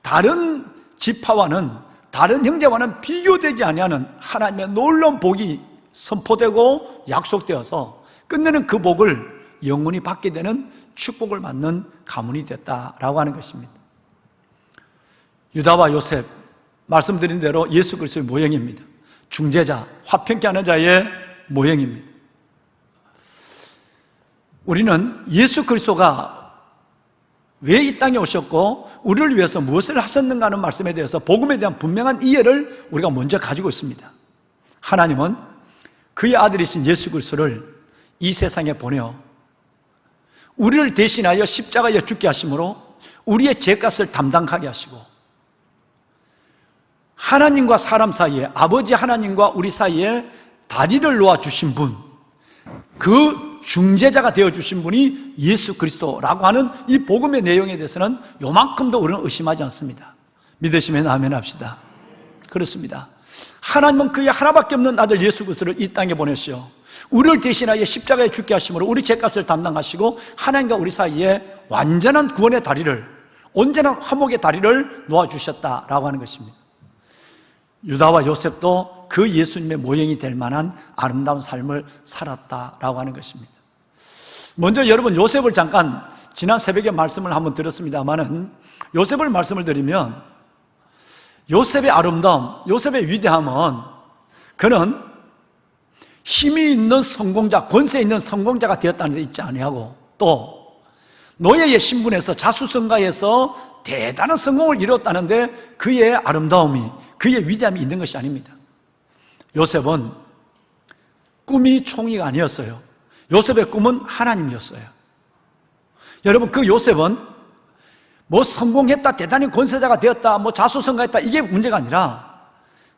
[SPEAKER 5] 다른 지파와는, 다른 형제와는 비교되지 아니하는 하나님의 놀라운 복이 선포되고 약속되어서 끝내는 그 복을 영원히 받게 되는 축복을 받는 가문이 됐다라고 하는 것입니다. 유다와 요셉, 말씀드린 대로 예수 그리스도의 모형입니다. 중재자, 화평케 하는 자의 모형입니다. 우리는 예수 그리스도가 왜 이 땅에 오셨고 우리를 위해서 무엇을 하셨는가 하는 말씀에 대해서, 복음에 대한 분명한 이해를 우리가 먼저 가지고 있습니다. 하나님은 그의 아들이신 예수 그리스도를 이 세상에 보내어 우리를 대신하여 십자가에 죽게 하심으로 우리의 죄값을 담당하게 하시고, 하나님과 사람 사이에, 아버지 하나님과 우리 사이에 다리를 놓아주신 분, 그 중재자가 되어주신 분이 예수 그리스도라고 하는 이 복음의 내용에 대해서는 요만큼도 우리는 의심하지 않습니다. 믿으시면 아멘 합시다. 그렇습니다. 하나님은 그의 하나밖에 없는 아들 예수 그리스도를 이 땅에 보내시어 우리를 대신하여 십자가에 죽게 하심으로 우리 죄값을 담당하시고, 하나님과 우리 사이에 완전한 구원의 다리를, 온전한 화목의 다리를 놓아주셨다라고 하는 것입니다. 유다와 요셉도 그 예수님의 모형이 될 만한 아름다운 삶을 살았다라고 하는 것입니다. 먼저 여러분, 요셉을 잠깐 지난 새벽에 말씀을 한번 들었습니다만은, 요셉을 말씀을 드리면 요셉의 아름다움, 요셉의 위대함은 그는 힘이 있는 성공자, 권세 있는 성공자가 되었다는 데 있지 아니하고, 또 노예의 신분에서 자수성가해서 대단한 성공을 이뤘다는데 그의 아름다움이, 그의 위대함이 있는 것이 아닙니다. 요셉은 꿈이 총리가 아니었어요. 요셉의 꿈은 하나님이었어요. 여러분, 그 요셉은 뭐 성공했다, 대단히 권세자가 되었다, 뭐 자수성가했다, 이게 문제가 아니라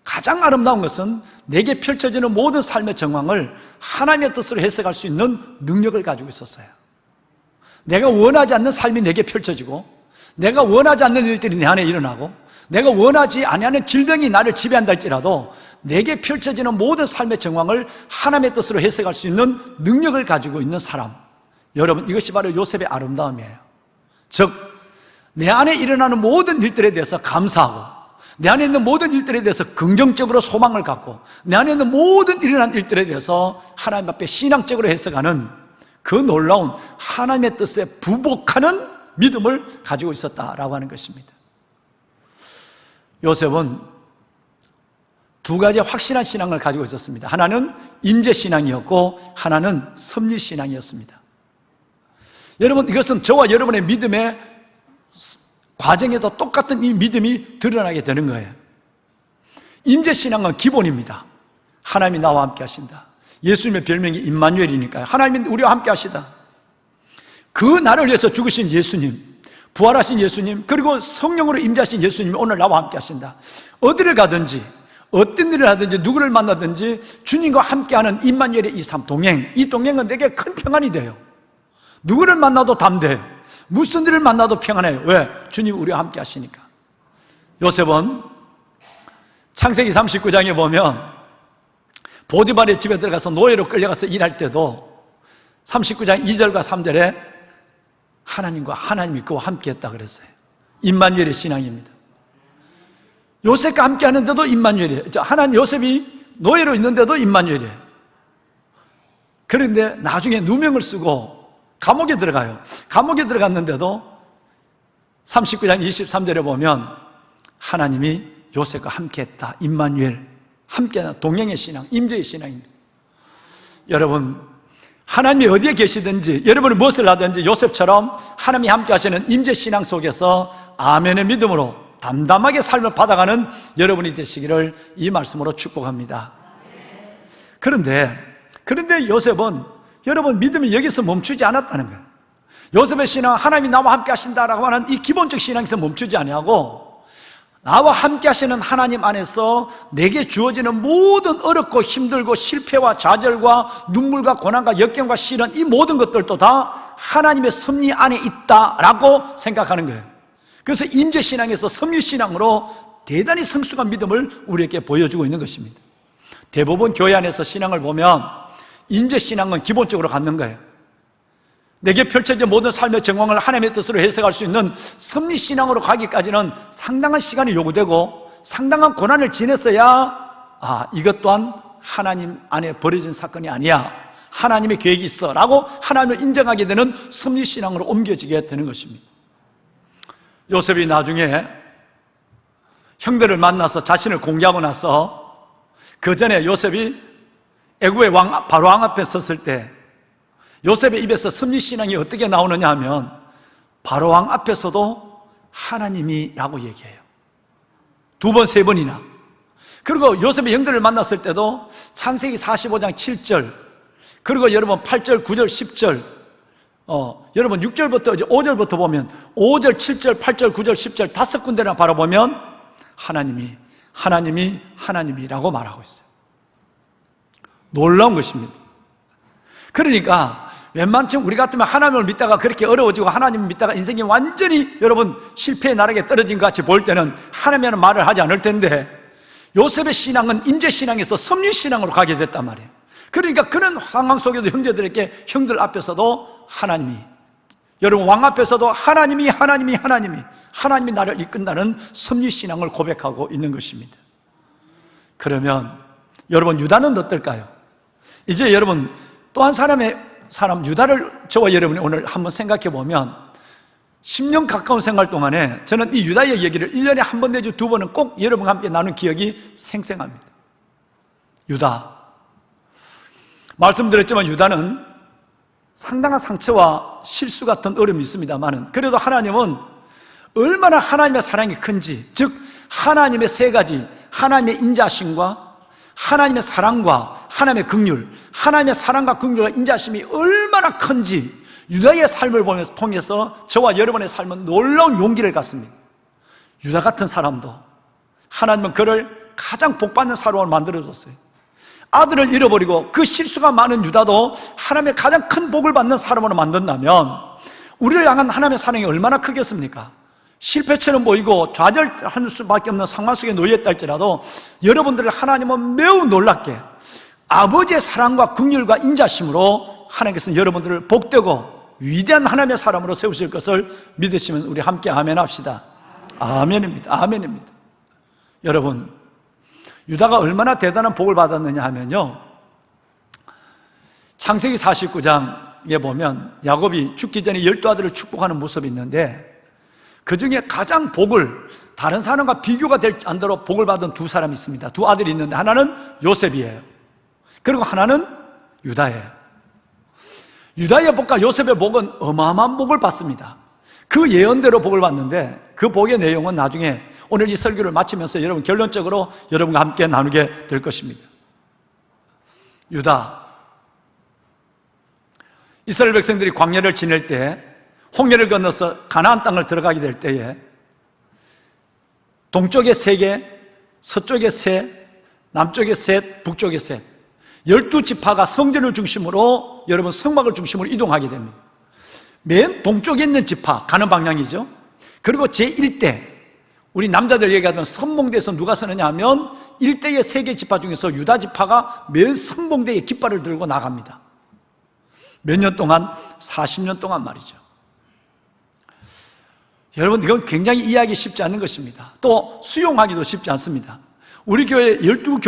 [SPEAKER 5] 가장 아름다운 것은 내게 펼쳐지는 모든 삶의 정황을 하나님의 뜻으로 해석할 수 있는 능력을 가지고 있었어요. 내가 원하지 않는 삶이 내게 펼쳐지고, 내가 원하지 않는 일들이 내 안에 일어나고, 내가 원하지 아니하는 질병이 나를 지배한다 할지라도 내게 펼쳐지는 모든 삶의 정황을 하나님의 뜻으로 해석할 수 있는 능력을 가지고 있는 사람, 여러분, 이것이 바로 요셉의 아름다움이에요. 즉, 내 안에 일어나는 모든 일들에 대해서 감사하고, 내 안에 있는 모든 일들에 대해서 긍정적으로 소망을 갖고, 내 안에 있는 모든 일어난 일들에 대해서 하나님 앞에 신앙적으로 해석하는 그 놀라운 하나님의 뜻에 부복하는 믿음을 가지고 있었다라고 하는 것입니다. 요셉은 두 가지 확실한 신앙을 가지고 있었습니다. 하나는 임재신앙이었고 하나는 섭리신앙이었습니다. 여러분, 이것은 저와 여러분의 믿음의 과정에도 똑같은 이 믿음이 드러나게 되는 거예요. 임재신앙은 기본입니다. 하나님이 나와 함께 하신다. 예수님의 별명이 임마누엘이니까요. 하나님이 우리와 함께 하시다. 그 나를 위해서 죽으신 예수님, 부활하신 예수님, 그리고 성령으로 임재하신 예수님이 오늘 나와 함께 하신다. 어디를 가든지, 어떤 일을 하든지, 누구를 만나든지 주님과 함께하는 임마누엘의 이 삶, 동행, 이 동행은 내게 큰 평안이 돼요. 누구를 만나도 담대해요. 무슨 일을 만나도 평안해요. 왜? 주님이 우리와 함께 하시니까. 요셉은 창세기 39장에 보면 보디발의 집에 들어가서 노예로 끌려가서 일할 때도 39장 2절과 3절에 하나님이 그와 함께 했다 그랬어요. 임마누엘의 신앙입니다. 요셉과 함께 하는데도 임마누엘이에요. 요셉이 노예로 있는데도 임마누엘이에요. 그런데 나중에 누명을 쓰고 감옥에 들어가요. 감옥에 들어갔는데도 39장 23절에 보면 하나님이 요셉과 함께했다. 임마누엘, 함께하는 동행의 신앙, 임재의 신앙입니다. 여러분, 하나님이 어디에 계시든지, 여러분이 무엇을 하든지 요셉처럼 하나님이 함께 하시는 임재 신앙 속에서 아멘의 믿음으로 담담하게 삶을 받아가는 여러분이 되시기를 이 말씀으로 축복합니다. 그런데 요셉은 여러분 믿음이 여기서 멈추지 않았다는 거예요. 요셉의 신앙, 하나님이 나와 함께 하신다라고 하는 이 기본적 신앙에서 멈추지 아니하고 나와 함께 하시는 하나님 안에서 내게 주어지는 모든 어렵고 힘들고 실패와 좌절과 눈물과 고난과 역경과 시련, 이 모든 것들도 다 하나님의 섭리 안에 있다라고 생각하는 거예요. 그래서 임재신앙에서 섭리신앙으로 대단히 성숙한 믿음을 우리에게 보여주고 있는 것입니다. 대부분 교회 안에서 신앙을 보면 임재신앙은 기본적으로 갖는 거예요. 내게 펼쳐진 모든 삶의 정황을 하나님의 뜻으로 해석할 수 있는 섭리신앙으로 가기까지는 상당한 시간이 요구되고 상당한 고난을 지냈어야 이것 또한 하나님 안에 벌어진 사건이 아니야, 하나님의 계획이 있어 라고 하나님을 인정하게 되는 섭리신앙으로 옮겨지게 되는 것입니다. 요셉이 나중에 형들을 만나서 자신을 공개하고 나서 그 전에 요셉이 애굽의 왕 바로 왕 앞에 섰을 때 요셉의 입에서 섭리신앙이 어떻게 나오느냐 하면 바로 왕 앞에서도 하나님이라고 얘기해요. 2번, 3번이나. 그리고 요셉의 형들을 만났을 때도 창세기 45장 7절, 그리고 여러분 8절, 9절, 10절, 여러분 6절부터 이제 5절부터 보면 5절, 7절, 8절, 9절, 10절 5군데나 바라보면 하나님이라고 말하고 있어요. 놀라운 것입니다. 그러니까 웬만큼 우리 같으면 하나님을 믿다가 그렇게 어려워지고 하나님을 믿다가 인생이 완전히 여러분 실패의 나락에 떨어진 것 같이 보일 때는 하나님이라는 말을 하지 않을 텐데 요셉의 신앙은 임재신앙에서 섭리신앙으로 가게 됐단 말이에요. 그러니까 그런 상황 속에도 형제들에게 형들 앞에서도 하나님이, 여러분 왕 앞에서도 하나님이 나를 이끈다는 섭리신앙을 고백하고 있는 것입니다. 그러면 여러분 유다는 어떨까요? 이제 여러분 또 한 사람 유다를 저와 여러분이 오늘 한번 생각해 보면 10년 가까운 생활 동안에 저는 이 유다의 얘기를 1년에 한 번 내지 2번은 꼭 여러분과 함께 나눈 기억이 생생합니다. 유다, 말씀드렸지만 유다는 상당한 상처와 실수 같은 어려움이 있습니다만 그래도 하나님은 얼마나 하나님의 사랑이 큰지, 즉 하나님의 세 가지, 하나님의 인자심과 하나님의 사랑과 하나님의 긍휼, 하나님의 사랑과 긍휼과 인자심이 얼마나 큰지 유다의 삶을 보면서 통해서 저와 여러분의 삶은 놀라운 용기를 갖습니다. 유다 같은 사람도 하나님은 그를 가장 복받는 사람으로 만들어줬어요. 아들을 잃어버리고 그 실수가 많은 유다도 하나님의 가장 큰 복을 받는 사람으로 만든다면 우리를 향한 하나님의 사랑이 얼마나 크겠습니까? 실패처럼 보이고 좌절할 수밖에 없는 상황 속에 놓여있다 할지라도 여러분들을 하나님은 매우 놀랍게 아버지의 사랑과 긍휼과 인자심으로 하나님께서는 여러분들을 복되고 위대한 하나님의 사람으로 세우실 것을 믿으시면 우리 함께 아멘 합시다. 아멘입니다. 아멘입니다. 여러분, 유다가 얼마나 대단한 복을 받았느냐 하면요, 창세기 49장에 보면 야곱이 죽기 전에 12아들을 축복하는 모습이 있는데 그 중에 가장 복을 다른 사람과 비교가 될 안도록 복을 받은 두 사람이 있습니다. 두 아들이 있는데 하나는 요셉이에요. 그리고 하나는 유다예요. 유다의 복과 요셉의 복은 어마어마한 복을 받습니다. 그 예언대로 복을 받는데 그 복의 내용은 나중에 오늘 이 설교를 마치면서 여러분 결론적으로 여러분과 함께 나누게 될 것입니다. 유다, 이스라엘 백성들이 광야를 지낼 때 홍해를 건너서 가나안 땅을 들어가게 될 때에 동쪽에 3개, 서쪽에 3, 남쪽에 3, 북쪽에 3, 12지파가 성전을 중심으로 여러분 성막을 중심으로 이동하게 됩니다. 맨 동쪽에 있는 지파, 가는 방향이죠. 그리고 제1대, 우리 남자들 얘기하던 선봉대에서 누가 서느냐 하면 1대의 3개 지파 중에서 유다 지파가 맨 선봉대에 깃발을 들고 나갑니다. 몇 년 동안? 40년 동안 말이죠. 여러분, 이건 굉장히 이해하기 쉽지 않은 것입니다. 또 수용하기도 쉽지 않습니다. 우리 교회 12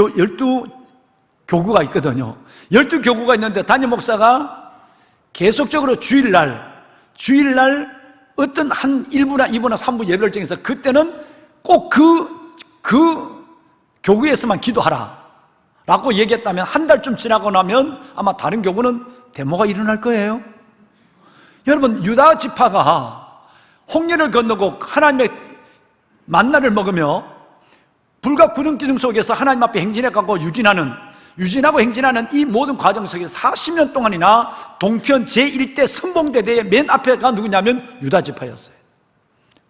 [SPEAKER 5] 교구가 있거든요. 12교구가 있는데 담임 목사가 계속적으로 주일날 어떤 한 1부나 2부나 3부 예배를 정해서 그때는 꼭 그 교구에서만 기도하라 라고 얘기했다면 한 달쯤 지나고 나면 아마 다른 교구는 데모가 일어날 거예요. 여러분, 유다 지파가 홍해를 건너고 하나님의 만나를 먹으며 불과 구름 기둥 속에서 하나님 앞에 행진해가고 유진하고 행진하는 이 모든 과정 속에서 40년 동안이나 동편 제1대 선봉대대의 맨 앞에가 누구냐면 유다 지파였어요.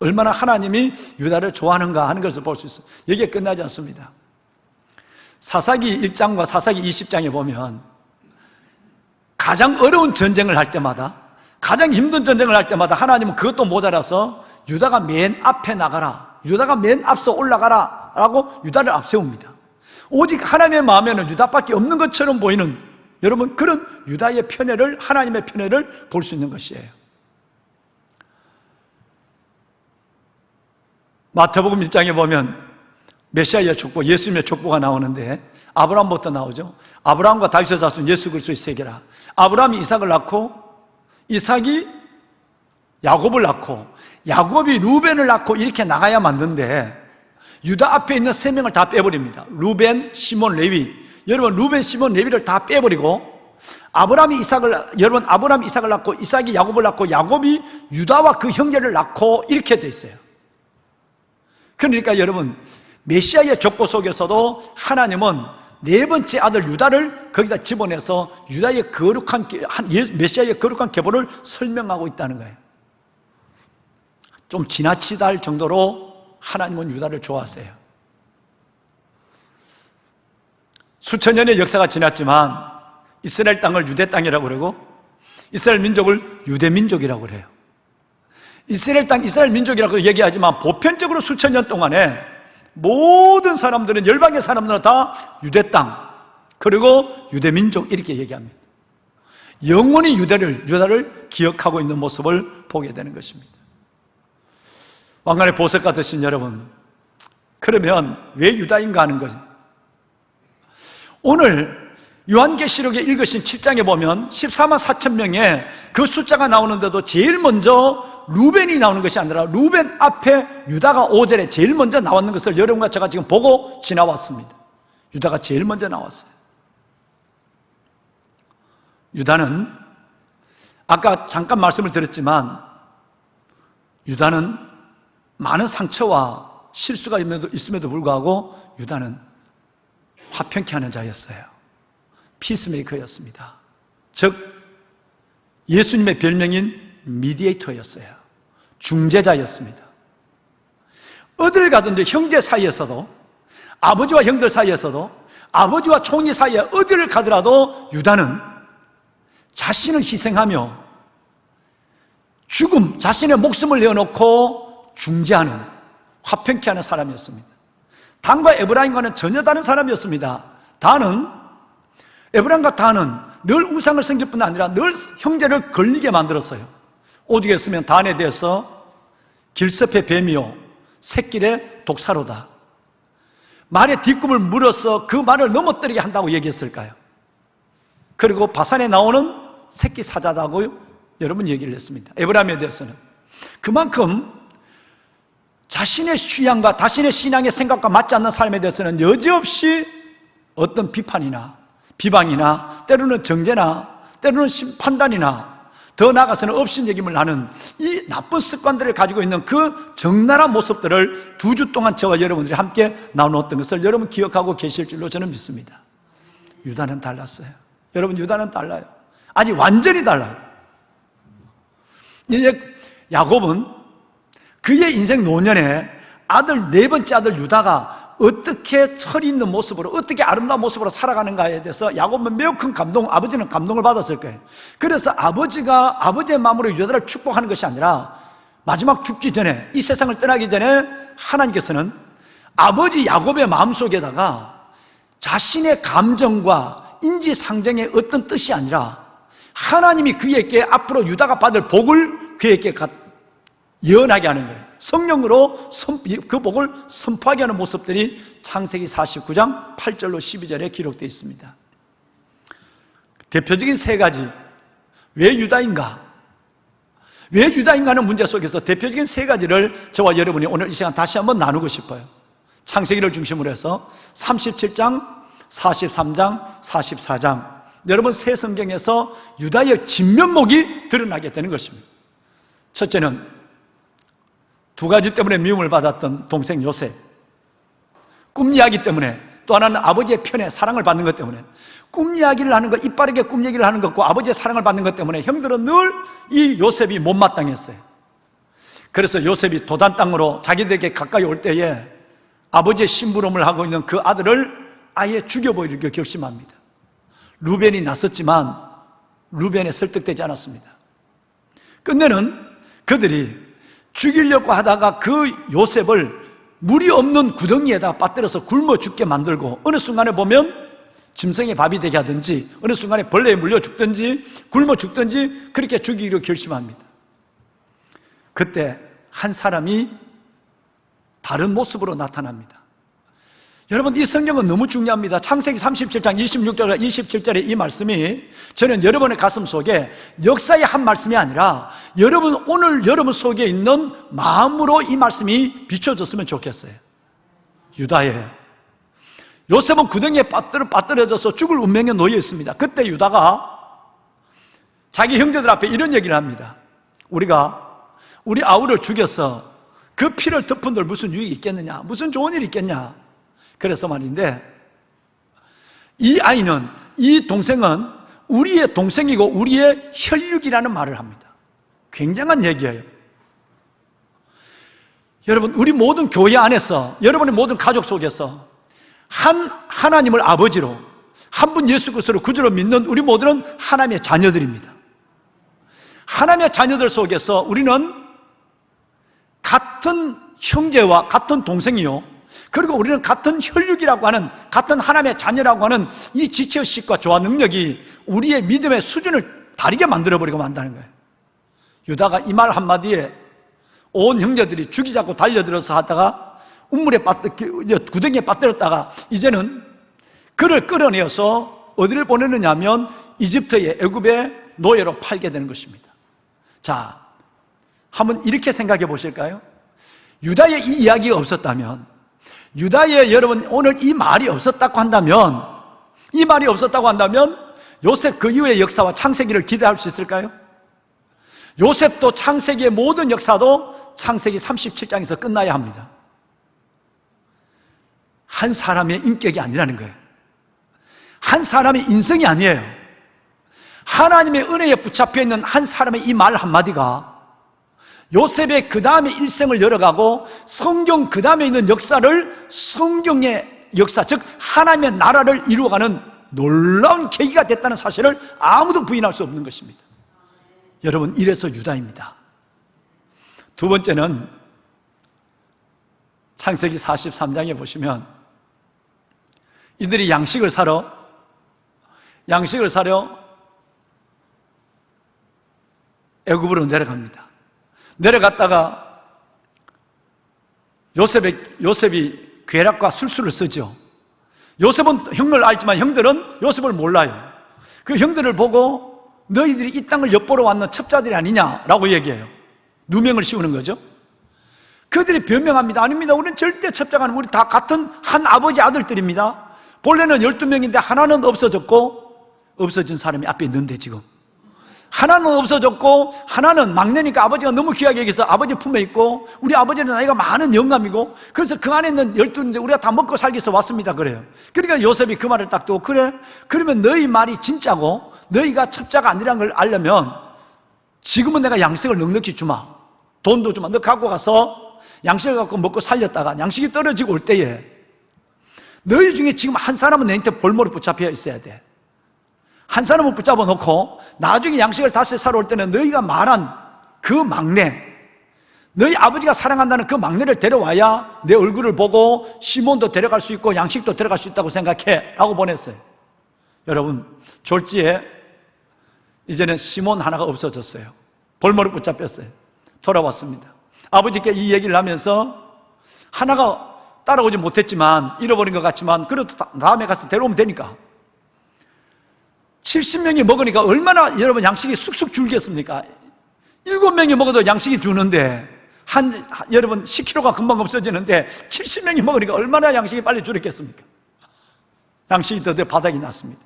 [SPEAKER 5] 얼마나 하나님이 유다를 좋아하는가 하는 것을 볼 수 있어요. 여기에 끝나지 않습니다. 사사기 1장과 사사기 20장에 보면 가장 어려운 전쟁을 할 때마다, 가장 힘든 전쟁을 할 때마다 하나님은 그것도 모자라서 유다가 맨 앞에 나가라, 유다가 맨 앞서 올라가라 라고 유다를 앞세웁니다. 오직 하나님의 마음에는 유다밖에 없는 것처럼 보이는, 여러분, 그런 유다의 편애를, 하나님의 편애를 볼 수 있는 것이에요. 마태복음 1장에 보면 메시아의 족보, 예수님의 족보가 나오는데 아브라함부터 나오죠. 아브라함과 다윗의 자손 예수 그리스도의 세계라. 아브라함이 이삭을 낳고, 이삭이 야곱을 낳고, 야곱이 루벤을 낳고 이렇게 나가야 맞는데 유다 앞에 있는 세 명을 다 빼버립니다. 루벤, 시몬, 레위. 여러분, 루벤, 시몬, 레위를 다 빼버리고 아브라함이 이삭을 낳고, 이삭이 야곱을 낳고, 야곱이 유다와 그 형제를 낳고 이렇게 돼 있어요. 그러니까 여러분, 메시아의 족보 속에서도 하나님은 네 번째 아들 유다를 거기다 집어내서 유다의 메시아의 거룩한 계보를 설명하고 있다는 거예요. 좀 지나치다 할 정도로 하나님은 유다를 좋아하세요. 수천 년의 역사가 지났지만 이스라엘 땅을 유대 땅이라고 그러고 이스라엘 민족을 유대 민족이라고 그래요. 이스라엘 땅, 이스라엘 민족이라고 얘기하지만 보편적으로 수천 년 동안에 모든 사람들은, 열방의 사람들은 다 유대 땅, 그리고 유대 민족 이렇게 얘기합니다. 영원히 유다를 기억하고 있는 모습을 보게 되는 것입니다. 왕관의 보석 같으신 여러분, 그러면 왜 유다인가 하는 거죠. 오늘 요한계시록에 읽으신 7장에 보면 14만 4천 명의 그 숫자가 나오는데도 제일 먼저 루벤이 나오는 것이 아니라 루벤 앞에 유다가 5절에 제일 먼저 나왔는 것을 여러분과 제가 지금 보고 지나왔습니다. 유다가 제일 먼저 나왔어요. 유다는 아까 잠깐 말씀을 드렸지만 유다는 많은 상처와 실수가 있음에도 불구하고 유다는 화평케 하는 자였어요. 피스메이커였습니다. 즉 예수님의 별명인 미디에이터였어요. 중재자였습니다. 어딜 가든지 형제 사이에서도, 아버지와 형들 사이에서도, 아버지와 총리 사이에 어디를 가더라도 유다는 자신을 희생하며 자신의 목숨을 내어놓고 중재하는, 화평케 하는 사람이었습니다. 단과 에브라임과는 전혀 다른 사람이었습니다. 에브라임과 단은 늘 우상을 섬길 뿐 아니라 늘 형제를 걸리게 만들었어요. 오죽 했으면 단에 대해서 길섭의 뱀이요 샛길의 독사로다, 말의 뒷꿈을 물어서 그 말을 넘어뜨리게 한다고 얘기했을까요? 그리고 바산에 나오는 새끼 사자다고 여러분 얘기를 했습니다. 에브라임에 대해서는 그만큼 자신의 취향과 자신의 신앙의 생각과 맞지 않는 삶에 대해서는 여지없이 어떤 비방이나 때로는 정죄나 때로는 판단이나 더 나아가서는 업신여김을 하는 이 나쁜 습관들을 가지고 있는 그 적나라한 모습들을 2주 동안 저와 여러분들이 함께 나누었던 것을 여러분 기억하고 계실 줄로 저는 믿습니다. 유다는 달랐어요. 여러분, 유다는 달라요. 아니, 완전히 달라요. 이제 야곱은 그의 인생 노년에 네 번째 아들 유다가 어떻게 철이 있는 모습으로, 어떻게 아름다운 모습으로 살아가는가에 대해서 야곱은 매우 큰 아버지는 감동을 받았을 거예요. 그래서 아버지의 마음으로 유다를 축복하는 것이 아니라 마지막 죽기 전에, 이 세상을 떠나기 전에 하나님께서는 아버지 야곱의 마음속에다가 자신의 감정과 인지상정의 어떤 뜻이 아니라 하나님이 그에게 앞으로 유다가 받을 복을 그에게 예언하게 하는 거예요. 성령으로 그 복을 선포하게 하는 모습들이 창세기 49장 8절로 12절에 기록되어 있습니다. 대표적인 세 가지. 왜 유다인가? 왜 유다인가 하는 문제 속에서 대표적인 세 가지를 저와 여러분이 오늘 이 시간 다시 한번 나누고 싶어요. 창세기를 중심으로 해서 37장, 43장, 44장. 여러분 새 성경에서 유다의 진면목이 드러나게 되는 것입니다. 첫째는 두 가지 때문에 미움을 받았던 동생 요셉. 꿈 이야기 때문에, 또 하나는 아버지의 편에 사랑을 받는 것 때문에. 꿈 이야기를 하는 것, 이빠르게 꿈 얘기를 하는 것과 아버지의 사랑을 받는 것 때문에 형들은 늘 이 요셉이 못마땅했어요. 그래서 요셉이 도단 땅으로 자기들에게 가까이 올 때에 아버지의 심부름을 하고 있는 그 아들을 아예 죽여버리기로 결심합니다. 루벤이 나섰지만 루벤에 설득되지 않았습니다. 끝내는 그들이 죽이려고 하다가 그 요셉을 물이 없는 구덩이에다 빠뜨려서 굶어 죽게 만들고, 어느 순간에 보면 짐승의 밥이 되게 하든지, 어느 순간에 벌레에 물려 죽든지 굶어 죽든지 그렇게 죽이기로 결심합니다. 그때 한 사람이 다른 모습으로 나타납니다. 여러분, 이 성경은 너무 중요합니다. 창세기 37장 26절과 27절의 이 말씀이 저는 여러분의 가슴 속에 역사의 한 말씀이 아니라 오늘 여러분 속에 있는 마음으로 이 말씀이 비춰졌으면 좋겠어요. 유다의 요셉은 구덩이에 빠뜨려져서 죽을 운명에 놓여 있습니다. 그때 유다가 자기 형제들 앞에 이런 얘기를 합니다. 우리가 우리 아우를 죽여서 그 피를 덮은들 무슨 유익이 있겠느냐, 무슨 좋은 일이 있겠냐. 그래서 말인데, 이 동생은 우리의 동생이고 우리의 혈육이라는 말을 합니다. 굉장한 얘기예요. 여러분, 우리 모든 교회 안에서, 여러분의 모든 가족 속에서 하나님을 아버지로, 한 분 예수 그리스도를 구주로 믿는 우리 모두는 하나님의 자녀들입니다. 하나님의 자녀들 속에서 우리는 같은 형제와 같은 동생이요, 그리고 우리는 같은 혈육이라고 하는, 같은 하나님의 자녀라고 하는 이 지체의식과 조화 능력이 우리의 믿음의 수준을 다르게 만들어버리고 만다는 거예요. 유다가 이 말 한마디에 온 형제들이 죽이자고 달려들어서 하다가 구덩이에 빠뜨렸다가 이제는 그를 끌어내어서 어디를 보내느냐 하면 이집트의 애굽의 노예로 팔게 되는 것입니다. 자, 한번 이렇게 생각해 보실까요? 유다의 이 이야기가 없었다면, 유다의 여러분 오늘 이 말이 없었다고 한다면, 요셉 그 이후의 역사와 창세기를 기대할 수 있을까요? 요셉도 창세기의 모든 역사도 창세기 37장에서 끝나야 합니다. 한 사람의 인격이 아니라는 거예요. 한 사람의 인성이 아니에요. 하나님의 은혜에 붙잡혀 있는 한 사람의 이 말 한마디가 요셉의 그 다음에 일생을 열어가고 성경 그 다음에 있는 역사를, 성경의 역사, 즉 하나님의 나라를 이루어가는 놀라운 계기가 됐다는 사실을 아무도 부인할 수 없는 것입니다. 여러분, 이래서 유다입니다. 두 번째는 창세기 43장에 보시면 이들이 양식을 사러 애굽으로 내려갑니다. 내려갔다가 요셉이 괴락과 술수를 쓰죠. 요셉은 형을 알지만 형들은 요셉을 몰라요. 그 형들을 보고 너희들이 이 땅을 엿보러 왔는 첩자들이 아니냐라고 얘기해요. 누명을 씌우는 거죠. 그들이 변명합니다. 아닙니다. 우리는 절대 첩자가 아니고 우리 다 같은 한 아버지 아들들입니다. 본래는 12명인데 하나는 없어진 사람이 앞에 있는데, 지금 하나는 없어졌고 하나는 막내니까 아버지가 너무 귀하게 여기서 아버지 품에 있고, 우리 아버지는 나이가 많은 영감이고, 그래서 그 안에 있는 12인데 우리가 다 먹고 살기 위해서 왔습니다. 그래요. 그러니까 요셉이 그 말을 딱 듣고, 그래? 그러면 너희 말이 진짜고 너희가 첩자가 아니라는 걸 알려면 지금은 내가 양식을 넉넉히 주마, 돈도 주마. 너 갖고 가서 양식을 갖고 먹고 살렸다가 양식이 떨어지고 올 때에 너희 중에 지금 한 사람은 너희한테 볼모로 붙잡혀 있어야 돼. 한 사람을 붙잡아 놓고 나중에 양식을 다시 사러 올 때는 너희가 말한 그 막내, 너희 아버지가 사랑한다는 그 막내를 데려와야 내 얼굴을 보고 시몬도 데려갈 수 있고 양식도 데려갈 수 있다고 생각해 라고 보냈어요. 여러분, 졸지에 이제는 시몬 하나가 없어졌어요. 볼모로 붙잡혔어요. 돌아왔습니다. 아버지께 이 얘기를 하면서 하나가 따라오지 못했지만, 잃어버린 것 같지만 그래도 다음에 가서 데려오면 되니까 70명이 먹으니까 얼마나 여러분 양식이 쑥쑥 줄겠습니까? 7명이 먹어도 양식이 주는데 여러분 10kg가 금방 없어지는데 70명이 먹으니까 얼마나 양식이 빨리 줄었겠습니까? 양식이 드디어 바닥이 났습니다.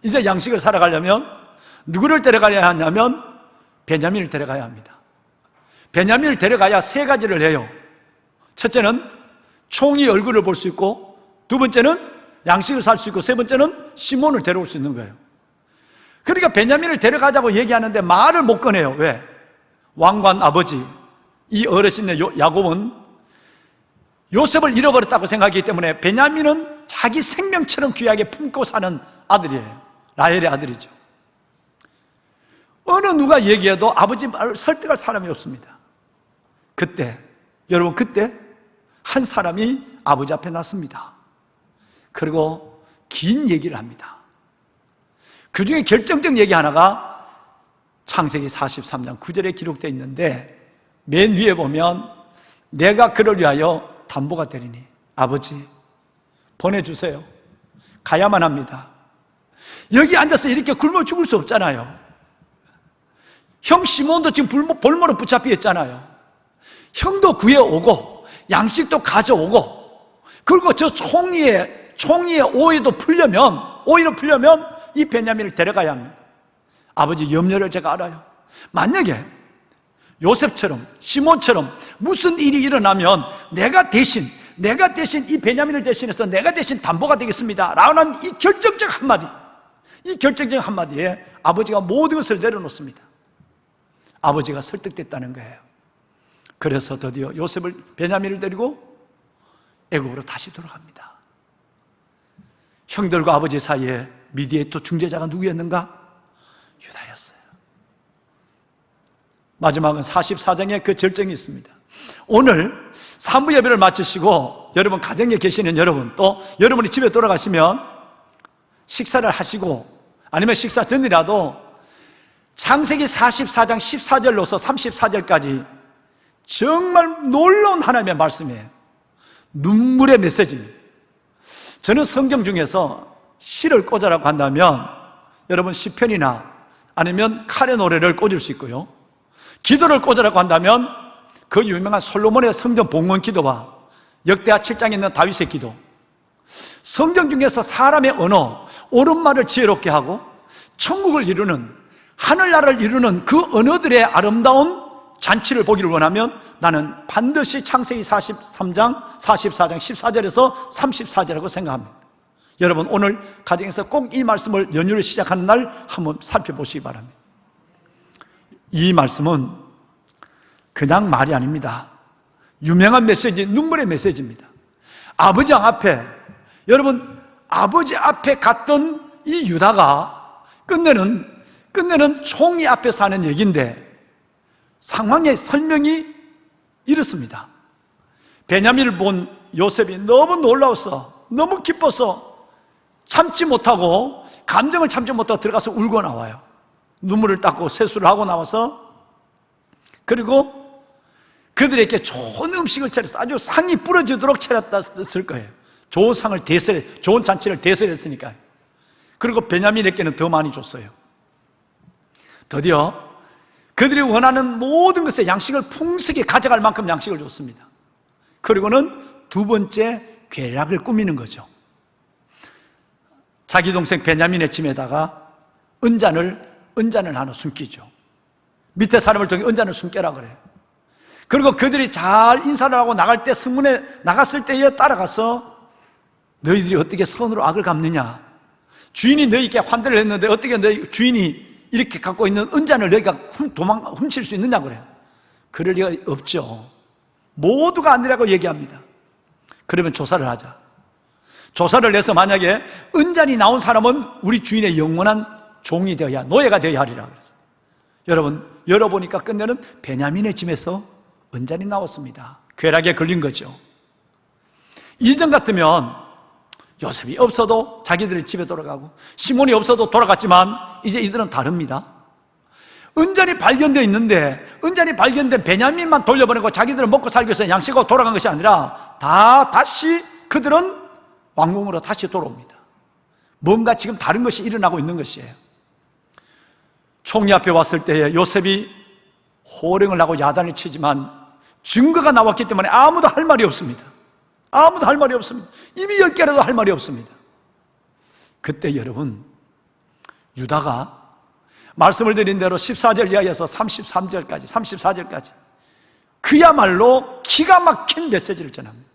[SPEAKER 5] 이제 양식을 사러 가려면 누구를 데려가야 하냐면 베냐민을 데려가야 합니다. 베냐민을 데려가야 세 가지를 해요. 첫째는 총리 얼굴을 볼 수 있고, 두 번째는 양식을 살 수 있고, 세 번째는 시몬을 데려올 수 있는 거예요. 그러니까 베냐민을 데려가자고 얘기하는데 말을 못 꺼내요. 왜? 왕관 아버지, 이 어르신의 야곱은 요셉을 잃어버렸다고 생각하기 때문에 베냐민은 자기 생명처럼 귀하게 품고 사는 아들이에요. 라헬의 아들이죠. 어느 누가 얘기해도 아버지 말을 설득할 사람이 없습니다. 그때, 여러분, 그때 한 사람이 아버지 앞에 났습니다. 그리고 긴 얘기를 합니다. 그 중에 결정적 얘기 하나가 창세기 43장 9절에 기록되어 있는데, 맨 위에 보면 내가 그를 위하여 담보가 되리니 아버지 보내주세요. 가야만 합니다. 여기 앉아서 이렇게 굶어 죽을 수 없잖아요. 형 시몬도 지금 볼모로 붙잡혀 있잖아요. 형도 구해오고 양식도 가져오고, 그리고 저 총리의 오해로 풀려면 이 베냐민을 데려가야 합니다. 아버지 염려를 제가 알아요. 만약에 요셉처럼 시몬처럼 무슨 일이 일어나면 내가 대신 이 베냐민을 대신해서 내가 대신 담보가 되겠습니다 라는 이 결정적 한마디에 아버지가 모든 것을 내려놓습니다. 아버지가 설득됐다는 거예요. 그래서 드디어 베냐민을 데리고 애굽으로 다시 돌아갑니다. 형들과 아버지 사이에 미디에이터 중재자가 누구였는가? 유다였어요. 마지막은 44장에 그 절정이 있습니다. 오늘 산부 예배를 마치시고 여러분 가정에 계시는 여러분, 또 여러분이 집에 돌아가시면 식사를 하시고 아니면 식사 전이라도 창세기 44장 14절로서 34절까지 정말 놀라운 하나님의 말씀이에요. 눈물의 메시지입니다. 저는 성경 중에서 시를 꽂아라고 한다면 여러분 시편이나 아니면 칼의 노래를 꽂을 수 있고요, 기도를 꽂으라고 한다면 그 유명한 솔로몬의 성전 봉헌 기도와 역대하 7장에 있는 다윗의 기도, 성경 중에서 사람의 언어, 옳은 말을 지혜롭게 하고 천국을 이루는, 하늘나라를 이루는 그 언어들의 아름다운 잔치를 보기를 원하면 나는 반드시 창세기 43장 44장 14절에서 34절이라고 생각합니다. 여러분 오늘 가정에서 꼭 이 말씀을 연휴를 시작하는 날 한번 살펴보시기 바랍니다. 이 말씀은 그냥 말이 아닙니다. 유명한 메시지, 눈물의 메시지입니다. 아버지 앞에, 여러분 아버지 앞에 갔던 이 유다가 끝내는 총리 앞에서 하는 얘기인데 상황의 설명이 이렇습니다. 베냐민을 본 요셉이 너무 놀라웠어, 너무 기뻐서 감정을 참지 못하고 들어가서 울고 나와요. 눈물을 닦고 세수를 하고 나와서, 그리고 그들에게 좋은 음식을 차려서 아주 상이 부러지도록 차렸을 거예요. 좋은 잔치를 대설했으니까요. 그리고 베냐민에게는 더 많이 줬어요. 드디어 그들이 원하는 모든 것에 양식을 풍성히 가져갈 만큼 양식을 줬습니다. 그리고는 두 번째 괴락을 꾸미는 거죠. 자기 동생 베냐민의 짐에다가 은잔을 하나 숨기죠. 밑에 사람을 통해 은잔을 숨겨라 그래요. 그리고 그들이 잘 인사를 하고 나갈 때, 성문에 나갔을 때에 따라가서 너희들이 어떻게 선으로 악을 갚느냐, 주인이 너희에게 환대를 했는데 어떻게 너희 주인이 이렇게 갖고 있는 은잔을 너희가 훔칠 수 있느냐 그래요. 그럴 리가 없죠. 모두가 아니라고 얘기합니다. 그러면 조사를 하자. 조사를 해서 만약에 은잔이 나온 사람은 우리 주인의 영원한 종이 되어야, 노예가 되어야 하리라 그랬어요. 여러분 열어보니까 끝내는 베냐민의 짐에서 은잔이 나왔습니다. 괴락에 걸린 거죠. 이전 같으면 요셉이 없어도 자기들이 집에 돌아가고 시몬이 없어도 돌아갔지만 이제 이들은 다릅니다. 은잔이 발견되어 있는데 은잔이 발견된 베냐민만 돌려보내고 자기들은 먹고 살기 위해서 양식하고 돌아간 것이 아니라 다시 그들은 왕궁으로 다시 돌아옵니다. 뭔가 지금 다른 것이 일어나고 있는 것이에요. 총리 앞에 왔을 때에 요셉이 호령을 하고 야단을 치지만 증거가 나왔기 때문에 아무도 할 말이 없습니다. 아무도 할 말이 없습니다. 입이 10개라도 할 말이 없습니다. 그때 여러분, 유다가 말씀을 드린 대로 14절 이하에서 33절까지, 34절까지 그야말로 기가 막힌 메시지를 전합니다.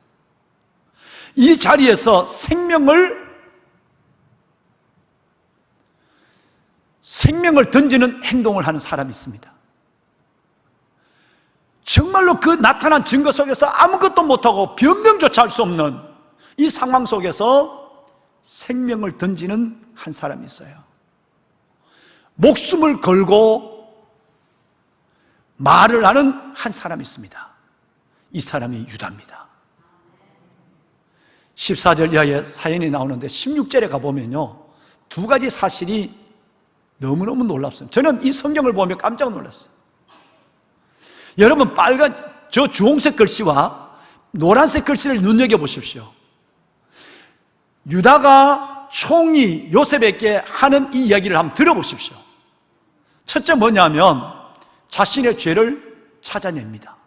[SPEAKER 5] 이 자리에서 생명을 던지는 행동을 하는 사람이 있습니다. 정말로 그 나타난 증거 속에서 아무것도 못하고 변명조차 할 수 없는 이 상황 속에서 생명을 던지는 한 사람이 있어요. 목숨을 걸고 말을 하는 한 사람이 있습니다. 이 사람이 유다입니다. 14절 이하의 사연이 나오는데 16절에 가보면요, 두 가지 사실이 너무너무 놀랍습니다. 저는 이 성경을 보며 깜짝 놀랐어요. 여러분, 저 주홍색 글씨와 노란색 글씨를 눈여겨보십시오. 유다가 총리 요셉에게 하는 이 이야기를 한번 들어보십시오. 첫째 뭐냐면 자신의 죄를 찾아냅니다.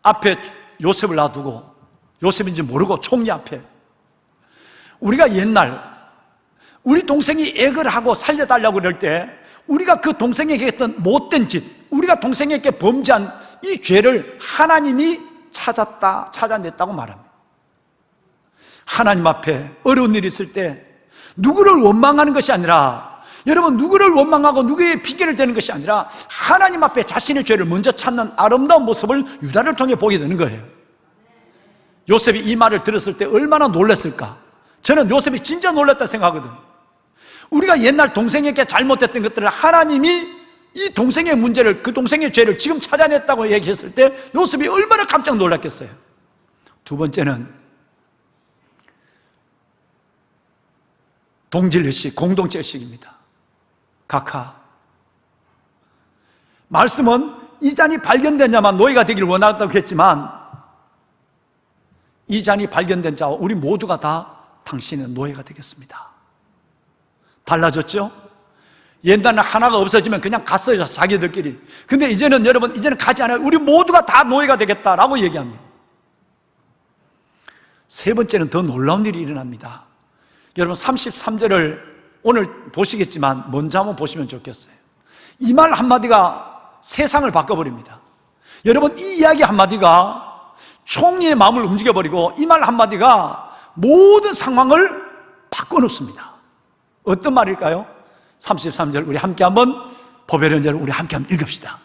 [SPEAKER 5] 앞에 요셉을 놔두고, 요셉인지 모르고 총리 앞에, 우리가 옛날 우리 동생이 액을 하고 살려달라고 그럴 때 우리가 그 동생에게 했던 못된 짓, 우리가 동생에게 범죄한 이 죄를 하나님이 찾아냈다고 말합니다. 하나님 앞에 어려운 일이 있을 때 누구를 원망하는 것이 아니라, 여러분, 누구를 원망하고 누구의 핑계를 대는 것이 아니라 하나님 앞에 자신의 죄를 먼저 찾는 아름다운 모습을 유다를 통해 보게 되는 거예요. 요셉이 이 말을 들었을 때 얼마나 놀랐을까? 저는 요셉이 진짜 놀랐다 생각하거든요. 우리가 옛날 동생에게 잘못했던 것들을 하나님이 이 동생의 문제를, 그 동생의 죄를 지금 찾아냈다고 얘기했을 때 요셉이 얼마나 깜짝 놀랐겠어요. 두 번째는 동질의식, 공동체의식입니다. 각하. 말씀은 이 잔이 발견되냐만 노예가 되기를 원한다고 했지만, 이 잔이 발견된 자와 우리 모두가 다 당신의 노예가 되겠습니다. 달라졌죠? 옛날에는 하나가 없어지면 그냥 갔어요, 자기들끼리. 근데 이제는 여러분, 이제는 가지 않아요. 우리 모두가 다 노예가 되겠다라고 얘기합니다. 세 번째는 더 놀라운 일이 일어납니다. 여러분, 33절을 오늘 보시겠지만 먼저 한번 보시면 좋겠어요. 이 말 한마디가 세상을 바꿔버립니다. 여러분, 이 이야기 한마디가 총리의 마음을 움직여버리고 이 말 한마디가 모든 상황을 바꿔놓습니다. 어떤 말일까요? 33절 우리 함께 한번, 법의 연절을 우리 함께 한번 읽읍시다.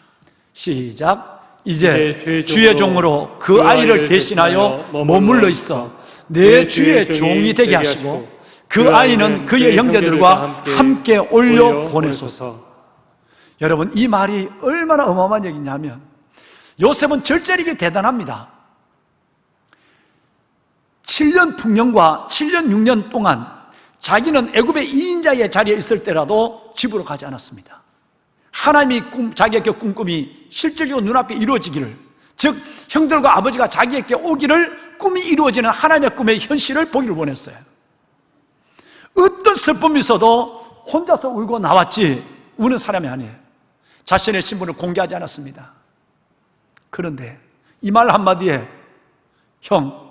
[SPEAKER 5] 시작. 이제 주의 종으로 그 아이를 대신하여 머물러 있어 내 주의 종이 되게 하시고 그 아이는 그의 형제들과 함께 올려 보내소서. 여러분, 이 말이 얼마나 어마어마한 얘기냐면 요셉은 절제력이 대단합니다. 7년 풍년과 7년 6년 동안 자기는 애굽의 2인자의 자리에 있을 때라도 집으로 가지 않았습니다. 하나님이 자기에게 꿈꿈이 실질적으로 눈앞에 이루어지기를, 즉 형들과 아버지가 자기에게 오기를, 꿈이 이루어지는 하나님의 꿈의 현실을 보기를 원했어요. 어떤 슬픔이 있어도 혼자서 울고 나왔지 우는 사람이 아니에요. 자신의 신분을 공개하지 않았습니다. 그런데 이 말 한마디에 형,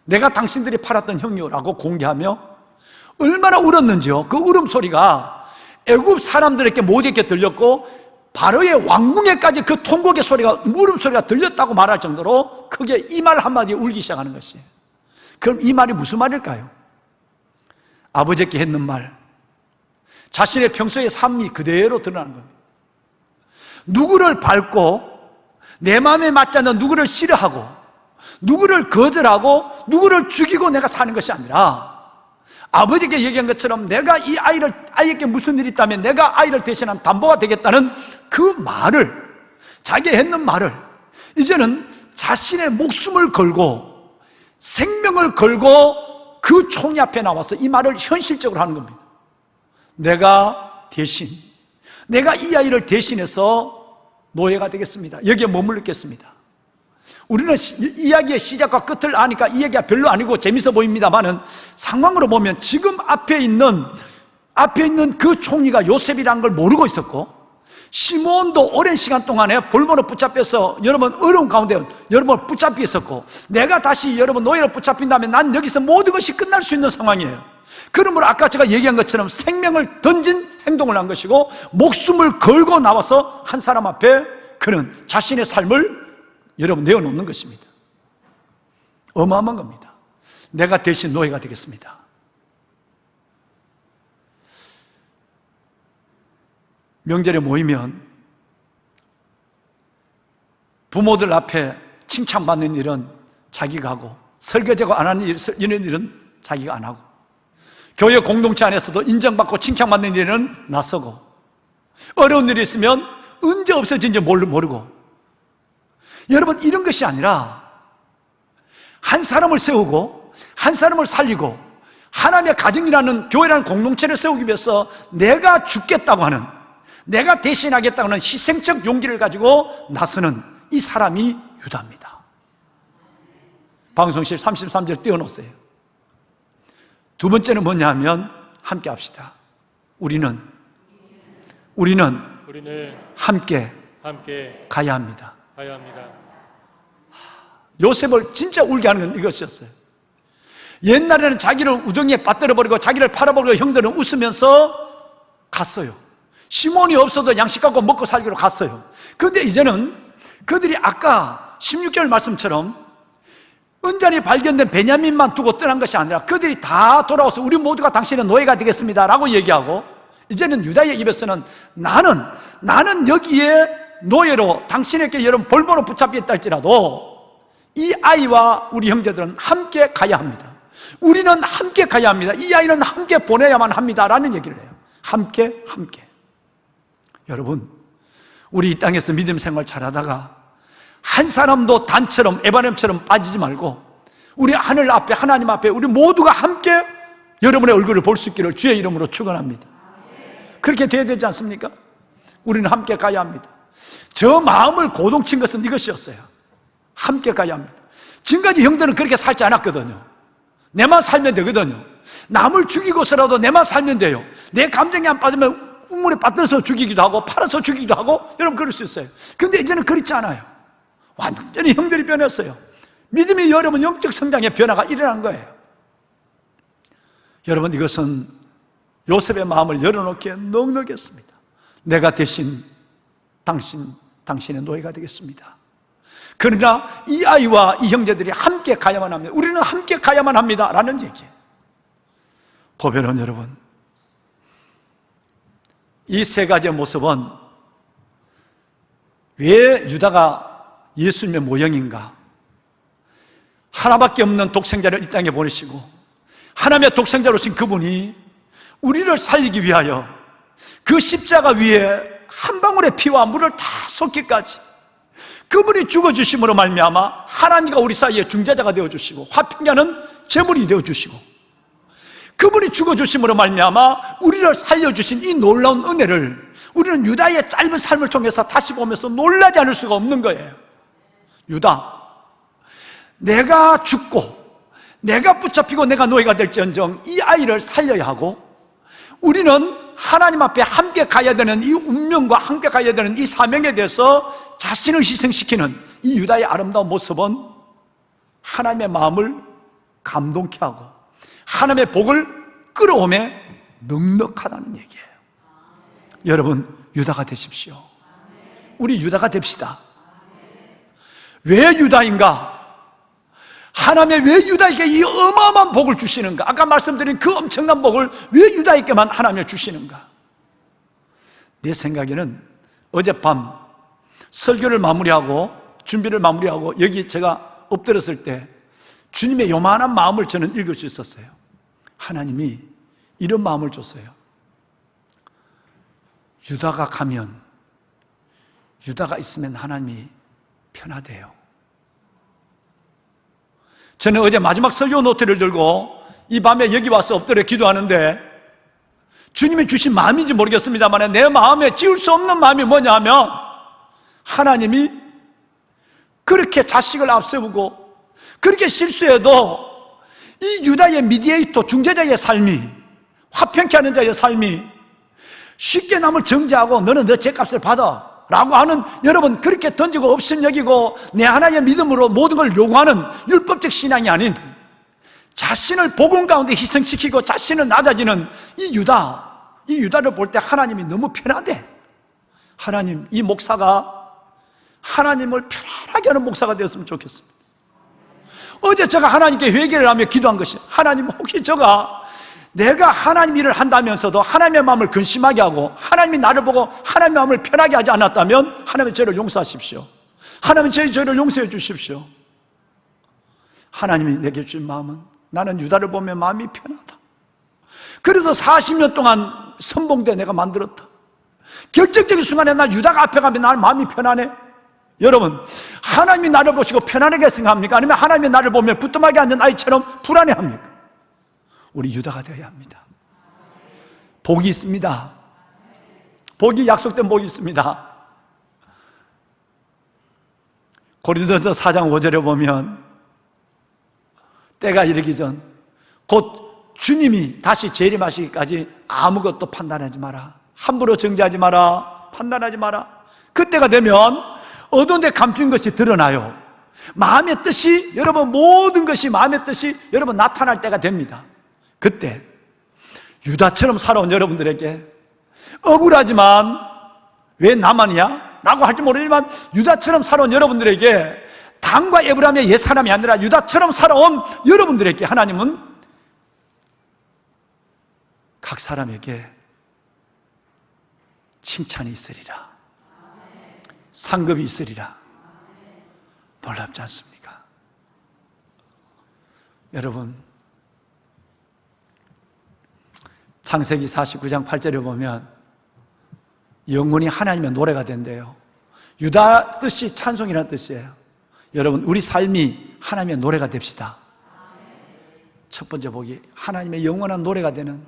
[SPEAKER 5] 내가 당신들이 팔았던 형이라고 공개하며 얼마나 울었는지요. 그 울음소리가 애굽 사람들에게 모두에게 들렸고 바로의 왕궁에까지 그 통곡의 소리가, 울음소리가 들렸다고 말할 정도로 크게 이 말 한마디에 울기 시작하는 것이에요. 그럼 이 말이 무슨 말일까요? 아버지께 했는 말, 자신의 평소의 삶이 그대로 드러나는 겁니다. 누구를 밟고 내 마음에 맞지 않는 누구를 싫어하고 누구를 거절하고 누구를 죽이고 내가 사는 것이 아니라 아버지께 얘기한 것처럼 내가 이 아이에게 무슨 일이 있다면 내가 아이를 대신한 담보가 되겠다는 그 말을, 자기가 했는 말을 이제는 자신의 목숨을 걸고 생명을 걸고 그 총리 앞에 나와서 이 말을 현실적으로 하는 겁니다. 내가 이 아이를 대신해서 노예가 되겠습니다. 여기에 머물겠습니다. 우리는 이야기의 시작과 끝을 아니까 이 얘기가 별로 아니고 재밌어 보입니다만은 상황으로 보면 지금 앞에 있는 그 총리가 요셉이라는 걸 모르고 있었고, 시몬도 오랜 시간 동안에 볼모로 붙잡혀서 여러분 어려운 가운데 여러분 붙잡혀 있었고, 내가 다시 여러분 노예로 붙잡힌다면 난 여기서 모든 것이 끝날 수 있는 상황이에요. 그러므로 아까 제가 얘기한 것처럼 생명을 던진 행동을 한 것이고, 목숨을 걸고 나와서 한 사람 앞에 그는 자신의 삶을 여러분 내어놓는 것입니다. 어마어마한 겁니다. 내가 대신 노예가 되겠습니다. 명절에 모이면 부모들 앞에 칭찬받는 일은 자기가 하고, 설거지하고 안 하는 이런 일은 자기가 안 하고, 교회 공동체 안에서도 인정받고 칭찬받는 일은 나서고, 어려운 일이 있으면 언제 없어진지 모르고, 여러분 이런 것이 아니라 한 사람을 세우고 한 사람을 살리고 하나님의 가정이라는 교회라는 공동체를 세우기 위해서 내가 죽겠다고 하는, 내가 대신하겠다고 하는 희생적 용기를 가지고 나서는 이 사람이 유다입니다. 방송실 33절 띄워놓으세요. 두 번째는 뭐냐 하면 함께 합시다. 우리는 함께 가야 합니다. 요셉을 진짜 울게 하는 건 이것이었어요. 옛날에는 자기를 우등에 빠뜨려버리고 자기를 팔아버리고 형들은 웃으면서 갔어요. 시몬이 없어도 양식 갖고 먹고 살기로 갔어요. 그런데 이제는 그들이 아까 16절 말씀처럼 은잔이 발견된 베냐민만 두고 떠난 것이 아니라 그들이 다 돌아와서 우리 모두가 당신의 노예가 되겠습니다 라고 얘기하고, 이제는 유다의 입에서는 나는 여기에 노예로 당신에게 여러분 볼모로 붙잡혀 있다 할지라도 이 아이와 우리 형제들은 함께 가야 합니다. 우리는 함께 가야 합니다. 이 아이는 함께 보내야만 합니다 라는 얘기를 해요. 함께. 여러분, 우리 이 땅에서 믿음 생활 잘하다가 한 사람도 단처럼 에바넴처럼 빠지지 말고 우리 하늘 앞에, 하나님 앞에 우리 모두가 함께 여러분의 얼굴을 볼 수 있기를 주의 이름으로 축원합니다. 그렇게 돼야 되지 않습니까? 우리는 함께 가야 합니다. 저 마음을 고동친 것은 이것이었어요. 함께 가야 합니다. 지금까지 형들은 그렇게 살지 않았거든요. 내만 살면 되거든요. 남을 죽이고서라도 내만 살면 돼요. 내 감정이 안 빠지면 우물에 빠뜨려서 죽이기도 하고 팔아서 죽이기도 하고, 여러분 그럴 수 있어요. 근데 이제는 그렇지 않아요. 완전히 형들이 변했어요. 믿음이 여러분 영적 성장의 변화가 일어난 거예요. 여러분, 이것은 요셉의 마음을 열어놓기에 넉넉했습니다. 내가 대신 당신의 노예가 되겠습니다. 그러나 이 아이와 이 형제들이 함께 가야만 합니다. 우리는 함께 가야만 합니다 라는 얘기예요. 보배로운 여러분, 이 세 가지의 모습은 왜 유다가 예수님의 모형인가? 하나밖에 없는 독생자를 이 땅에 보내시고 하나님의 독생자로 오신 그분이 우리를 살리기 위하여 그 십자가 위에 한 방울의 피와 물을 다 쏟기까지 그분이 죽어주심으로 말미암아 하나님과 우리 사이에 중재자가 되어주시고 화평자는 제물이 되어주시고, 그분이 죽어주심으로 말미암아 우리를 살려주신 이 놀라운 은혜를 우리는 유다의 짧은 삶을 통해서 다시 보면서 놀라지 않을 수가 없는 거예요. 유다, 내가 죽고 내가 붙잡히고 내가 노예가 될지언정 이 아이를 살려야 하고, 우리는 하나님 앞에 함께 가야 되는 이 운명과 함께 가야 되는 이 사명에 대해서 자신을 희생시키는 이 유다의 아름다운 모습은 하나님의 마음을 감동케 하고 하나님의 복을 끌어오매 넉넉하다는 얘기예요. 여러분, 유다가 되십시오. 우리 유다가 됩시다. 왜 유다인가? 하나님의 왜 유다에게 이 어마어마한 복을 주시는가? 아까 말씀드린 그 엄청난 복을 왜 유다에게만 하나님이 주시는가? 내 생각에는 어젯밤 설교를 마무리하고 준비를 마무리하고 여기 제가 엎드렸을 때 주님의 요만한 마음을 저는 읽을 수 있었어요. 하나님이 이런 마음을 줬어요. 유다가 가면, 유다가 있으면 하나님이 편하대요. 저는 어제 마지막 설교 노트를 들고 이 밤에 여기 와서 엎드려 기도하는데 주님이 주신 마음인지 모르겠습니다만 내 마음에 지울 수 없는 마음이 뭐냐 하면 하나님이 그렇게 자식을 앞세우고 그렇게 실수해도 이 유다의 미디에이터 중재자의 삶이, 화평케 하는 자의 삶이 쉽게 남을 정죄하고 너는 너 죄값을 받아 라고 하는, 여러분 그렇게 던지고 업신여기고 내 하나의 믿음으로 모든 걸 요구하는 율법적 신앙이 아닌 자신을 복음 가운데 희생시키고 자신을 낮아지는 이 유다를 볼 때 하나님이 너무 편하대. 하나님, 이 목사가 하나님을 편안하게 하는 목사가 되었으면 좋겠습니다. 어제 제가 하나님께 회개를 하며 기도한 것이, 하나님 혹시 내가 하나님 일을 한다면서도 하나님의 마음을 근심하게 하고 하나님이 나를 보고 하나님의 마음을 편하게 하지 않았다면 하나님의 죄를 용서하십시오. 하나님의 죄를 용서해 주십시오. 하나님이 내게 주신 마음은, 나는 유다를 보면 마음이 편하다. 그래서 40년 동안 선봉대 내가 만들었다. 결정적인 순간에 나 유다가 앞에 가면 나는 마음이 편안해. 여러분, 하나님이 나를 보시고 편안하게 생각합니까? 아니면 하나님이 나를 보면 부뚜막에 앉은 아이처럼 불안해합니까? 우리 유다가 되어야 합니다. 복이 있습니다. 복이, 약속된 복이 있습니다. 고린도전서 4장 5절에 보면 때가 이르기 전 곧 주님이 다시 재림하시기까지 아무것도 판단하지 마라. 함부로 정죄하지 마라. 판단하지 마라. 그때가 되면 어두운 데 감춘 것이 드러나요. 마음의 뜻이, 여러분 모든 것이 마음의 뜻이 여러분 나타날 때가 됩니다. 그때 유다처럼 살아온 여러분들에게 억울하지만 왜 나만이야? 라고 할지 모르지만 유다처럼 살아온 여러분들에게, 당과 에브라임의 옛사람이 아니라 유다처럼 살아온 여러분들에게 하나님은 각 사람에게 칭찬이 있으리라, 상급이 있으리라. 놀랍지 않습니까? 여러분, 창세기 49장 8절에 보면 영혼이 하나님의 노래가 된대요. 유다 뜻이 찬송이라는 뜻이에요. 여러분, 우리 삶이 하나님의 노래가 됩시다. 첫 번째 복이 하나님의 영원한 노래가 되는,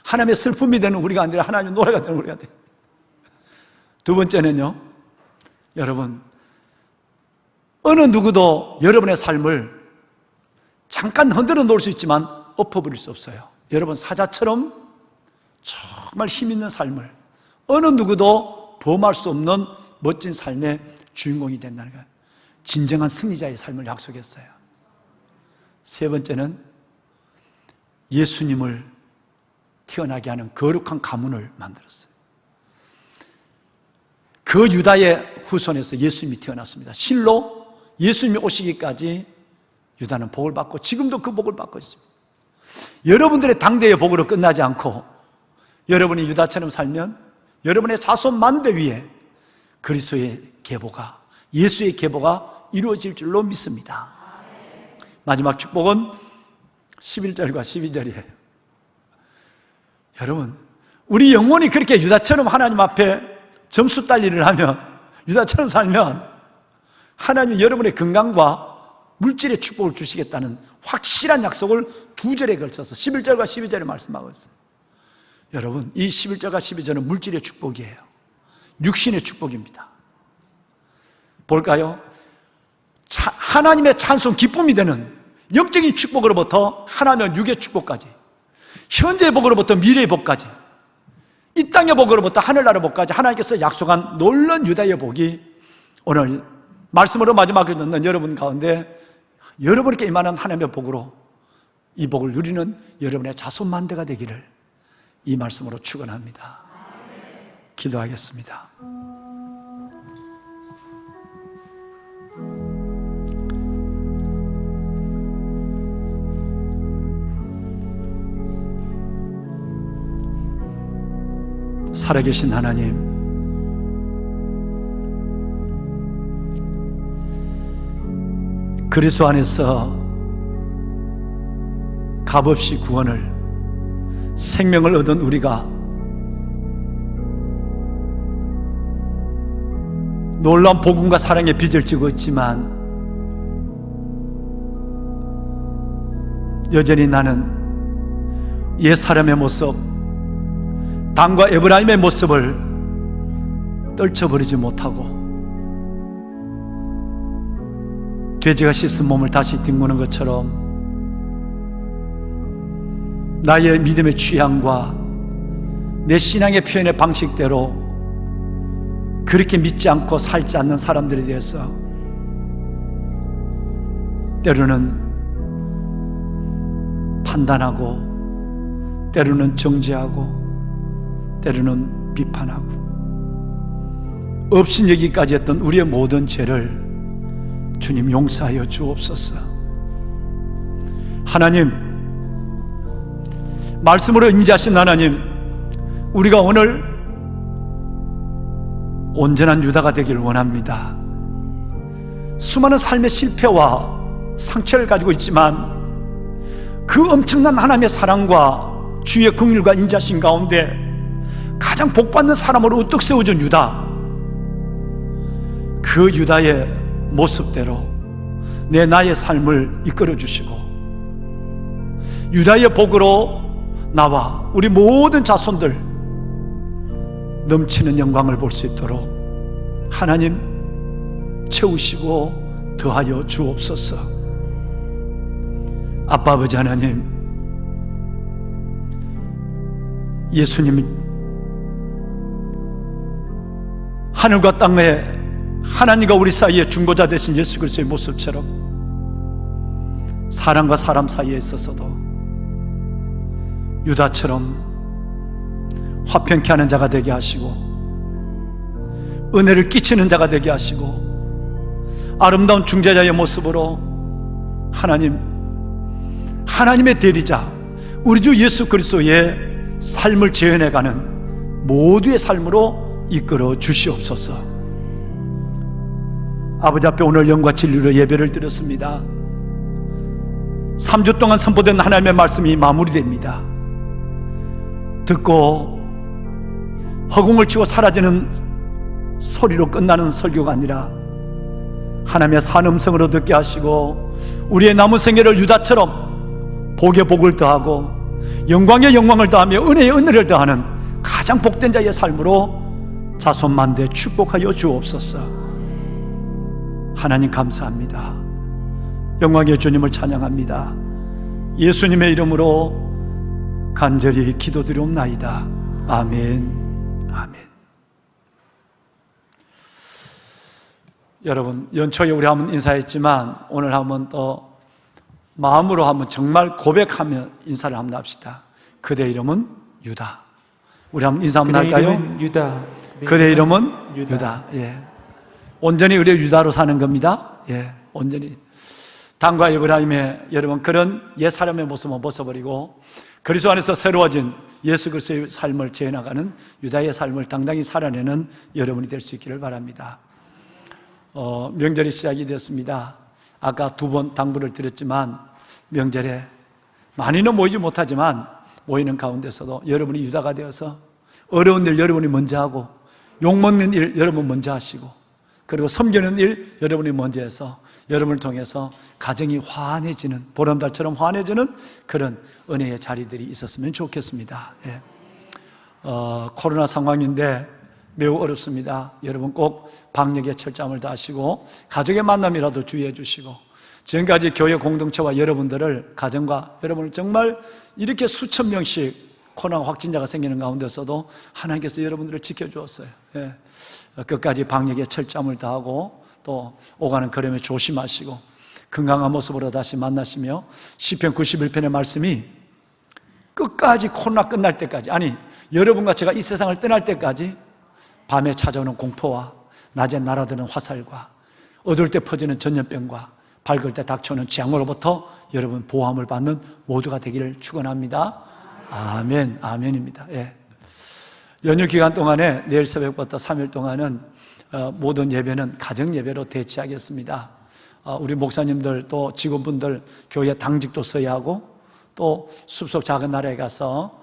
[SPEAKER 5] 하나님의 슬픔이 되는 우리가 아니라 하나님의 노래가 되는 우리가 돼요. 두 번째는요, 여러분, 어느 누구도 여러분의 삶을 잠깐 흔들어 놓을 수 있지만 엎어버릴 수 없어요. 여러분, 사자처럼 정말 힘 있는 삶을 어느 누구도 범할 수 없는 멋진 삶의 주인공이 된다는 거예요. 진정한 승리자의 삶을 약속했어요. 세 번째는 예수님을 태어나게 하는 거룩한 가문을 만들었어요. 그 유다의 후손에서 예수님이 태어났습니다. 실로 예수님이 오시기까지 유다는 복을 받고 지금도 그 복을 받고 있습니다. 여러분들의 당대의 복으로 끝나지 않고 여러분이 유다처럼 살면 여러분의 자손 만대 위에 그리스도의 계보가, 예수의 계보가 이루어질 줄로 믿습니다. 마지막 축복은 11절과 12절이에요. 여러분, 우리 영혼이 그렇게 유다처럼 하나님 앞에 점수 딸리를 하면, 유다처럼 살면 하나님이 여러분의 건강과 물질의 축복을 주시겠다는 확실한 약속을 2절에 걸쳐서 11절과 12절에 말씀하고 있어요. 여러분, 이 11절과 12절은 물질의 축복이에요. 육신의 축복입니다. 볼까요? 하나님의 찬송, 기쁨이 되는 영적인 축복으로부터 하나님의 육의 축복까지, 현재의 복으로부터 미래의 복까지, 이 땅의 복으로부터 하늘나라의 복까지 하나님께서 약속한 놀라운 유다의 복이 오늘 말씀으로 마지막에 듣는 여러분 가운데 여러분께 임하는 하나님의 복으로 이 복을 누리는 여러분의 자손만대가 되기를 이 말씀으로 축원합니다. 기도하겠습니다. 살아계신 하나님, 그리스도 안에서 값없이 구원을, 생명을 얻은 우리가 놀라운 복음과 사랑의 빚을 지고 있지만 여전히 나는 옛사람의 모습, 당과 에브라임의 모습을 떨쳐버리지 못하고 돼지가 씻은 몸을 다시 뒹구는 것처럼 나의 믿음의 취향과 내 신앙의 표현의 방식대로 그렇게 믿지 않고 살지 않는 사람들에 대해서 때로는 판단하고, 때로는 정죄하고, 때로는 비판하고, 업신여기까지 했던 우리의 모든 죄를 주님 용서하여 주옵소서. 하나님, 말씀으로 임재하신 하나님, 우리가 오늘 온전한 유다가 되기를 원합니다. 수많은 삶의 실패와 상처를 가지고 있지만 그 엄청난 하나님의 사랑과 주의 긍휼과 인자심 가운데 가장 복받는 사람으로 우뚝 세워진 유다, 그 유다의 모습대로 나의 삶을 이끌어 주시고 유다의 복으로 나와 우리 모든 자손들 넘치는 영광을 볼 수 있도록 하나님 채우시고 더하여 주옵소서. 아빠 아버지 하나님, 예수님이 하늘과 땅에 하나님과 우리 사이에 중보자 되신 예수 그리스도의 모습처럼 사람과 사람 사이에 있어서도 유다처럼 화평케 하는 자가 되게 하시고 은혜를 끼치는 자가 되게 하시고 아름다운 중재자의 모습으로 하나님의 대리자 우리 주 예수 그리스도의 삶을 재현해가는 모두의 삶으로 이끌어 주시옵소서. 아버지 앞에 오늘 영과 진리로 예배를 드렸습니다. 3주 동안 선포된 하나님의 말씀이 마무리됩니다. 듣고 허공을 치고 사라지는 소리로 끝나는 설교가 아니라 하나님의 산 음성으로 듣게 하시고 우리의 남은 생애를 유다처럼 복의 복을 더하고 영광의 영광을 더하며 은혜의 은혜를 더하는 가장 복된 자의 삶으로 자손만대 축복하여 주옵소서. 하나님 감사합니다. 영광의 주님을 찬양합니다. 예수님의 이름으로 간절히 기도드리옵나이다. 아멘. 아멘. 여러분, 연초에 우리 한번 인사했지만 오늘 한번 또 마음으로 한번 정말 고백하며 인사를 한번 합시다. 그대 이름은 유다. 우리 한번 인사 한번 할까요?
[SPEAKER 1] 이름은 유다.
[SPEAKER 5] 그대 이름은 유다. 예. 온전히 우리 유다로 사는 겁니다. 예, 온전히 당과 이브라임의 여러분 그런 옛 사람의 모습을 벗어버리고 그리스도 안에서 새로워진 예수 그리스도의 삶을 재해나가는 유다의 삶을 당당히 살아내는 여러분이 될 수 있기를 바랍니다. 명절이 시작이 되었습니다. 아까 2번 당부를 드렸지만 명절에 많이는 모이지 못하지만 모이는 가운데서도 여러분이 유다가 되어서 어려운 일 여러분이 먼저 하고 욕먹는 일 여러분 먼저 하시고 그리고 섬기는 일 여러분이 먼저 해서 여러분을 통해서 가정이 환해지는 보름달처럼 환해지는 그런 은혜의 자리들이 있었으면 좋겠습니다. 예. 코로나 상황인데 매우 어렵습니다. 여러분 꼭 방역에 철저함을 다하시고 가족의 만남이라도 주의해 주시고 지금까지 교회 공동체와 여러분들을 가정과 여러분을 정말 이렇게 수천 명씩 코로나 확진자가 생기는 가운데서도 하나님께서 여러분들을 지켜주었어요. 예. 끝까지 방역에 철저함을 다하고 또 오가는 걸음에 조심하시고 건강한 모습으로 다시 만나시며 시편 91편의 말씀이 끝까지 코로나 끝날 때까지 아니 여러분과 제가 이 세상을 떠날 때까지 밤에 찾아오는 공포와 낮에 날아드는 화살과 어두울 때 퍼지는 전염병과 밝을 때 닥쳐오는 재앙으로부터 여러분 보호함을 받는 모두가 되기를 축원합니다. 아멘, 아멘입니다. 예. 연휴 기간 동안에 내일 새벽부터 3일 동안은 모든 예배는 가정 예배로 대체하겠습니다. 우리 목사님들 또 직원분들 교회 당직도 서야 하고 또 숲속 작은 나라에 가서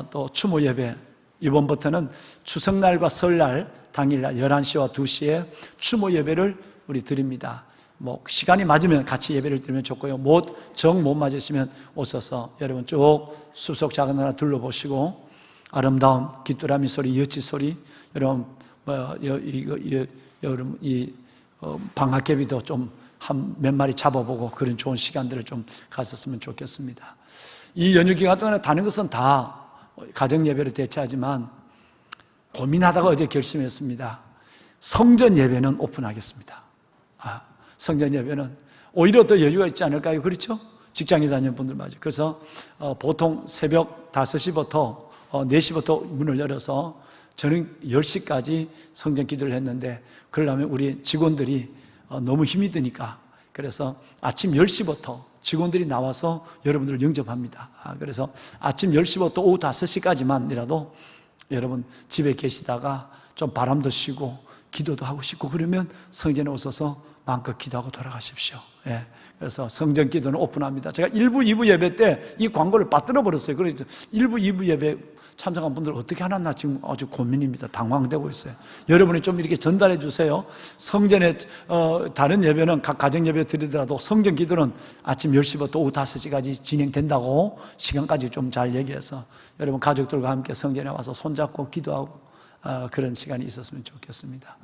[SPEAKER 5] 또 추모 예배 이번부터는 추석날과 설날 당일날 11시와 2시에 추모 예배를 우리 드립니다. 뭐 시간이 맞으면 같이 예배를 드리면 좋고요. 정 못 맞으시면 오셔서 여러분 쭉 숲속 작은 나라 둘러보시고 아름다운 귀뚜라미 소리, 여치 소리, 여러분 여러분 이 방학개비도 좀 한 몇 마리 잡아보고 그런 좋은 시간들을 좀 갔었으면 좋겠습니다. 이 연휴 기간 동안에 다른 것은 다 가정 예배를 대체하지만 고민하다가 어제 결심했습니다. 성전 예배는 오픈하겠습니다. 성전 예배는 오히려 더 여유가 있지 않을까요? 그렇죠? 직장에 다니는 분들 맞아요. 그래서 보통 새벽 5시부터 4시부터 문을 열어서 저녁 10시까지 성전 기도를 했는데, 그러려면 우리 직원들이 너무 힘이 드니까, 그래서 아침 10시부터 직원들이 나와서 여러분들을 영접합니다. 그래서 아침 10시부터 오후 5시까지만이라도 여러분 집에 계시다가 좀 바람도 쉬고 기도도 하고 싶고 그러면 성전에 오셔서 마음껏 기도하고 돌아가십시오. 예. 그래서 성전 기도는 오픈합니다. 제가 1부, 2부 예배 때 이 광고를 빠뜨려 버렸어요. 그래서 1부, 2부 예배 참석한 분들 어떻게 하나 나 지금 아주 고민입니다. 당황되고 있어요. 여러분이 좀 이렇게 전달해 주세요. 성전에 다른 예배는 각 가정 예배 드리더라도 성전 기도는 아침 10시부터 오후 5시까지 진행된다고 시간까지 좀 잘 얘기해서 여러분 가족들과 함께 성전에 와서 손잡고 기도하고 그런 시간이 있었으면 좋겠습니다.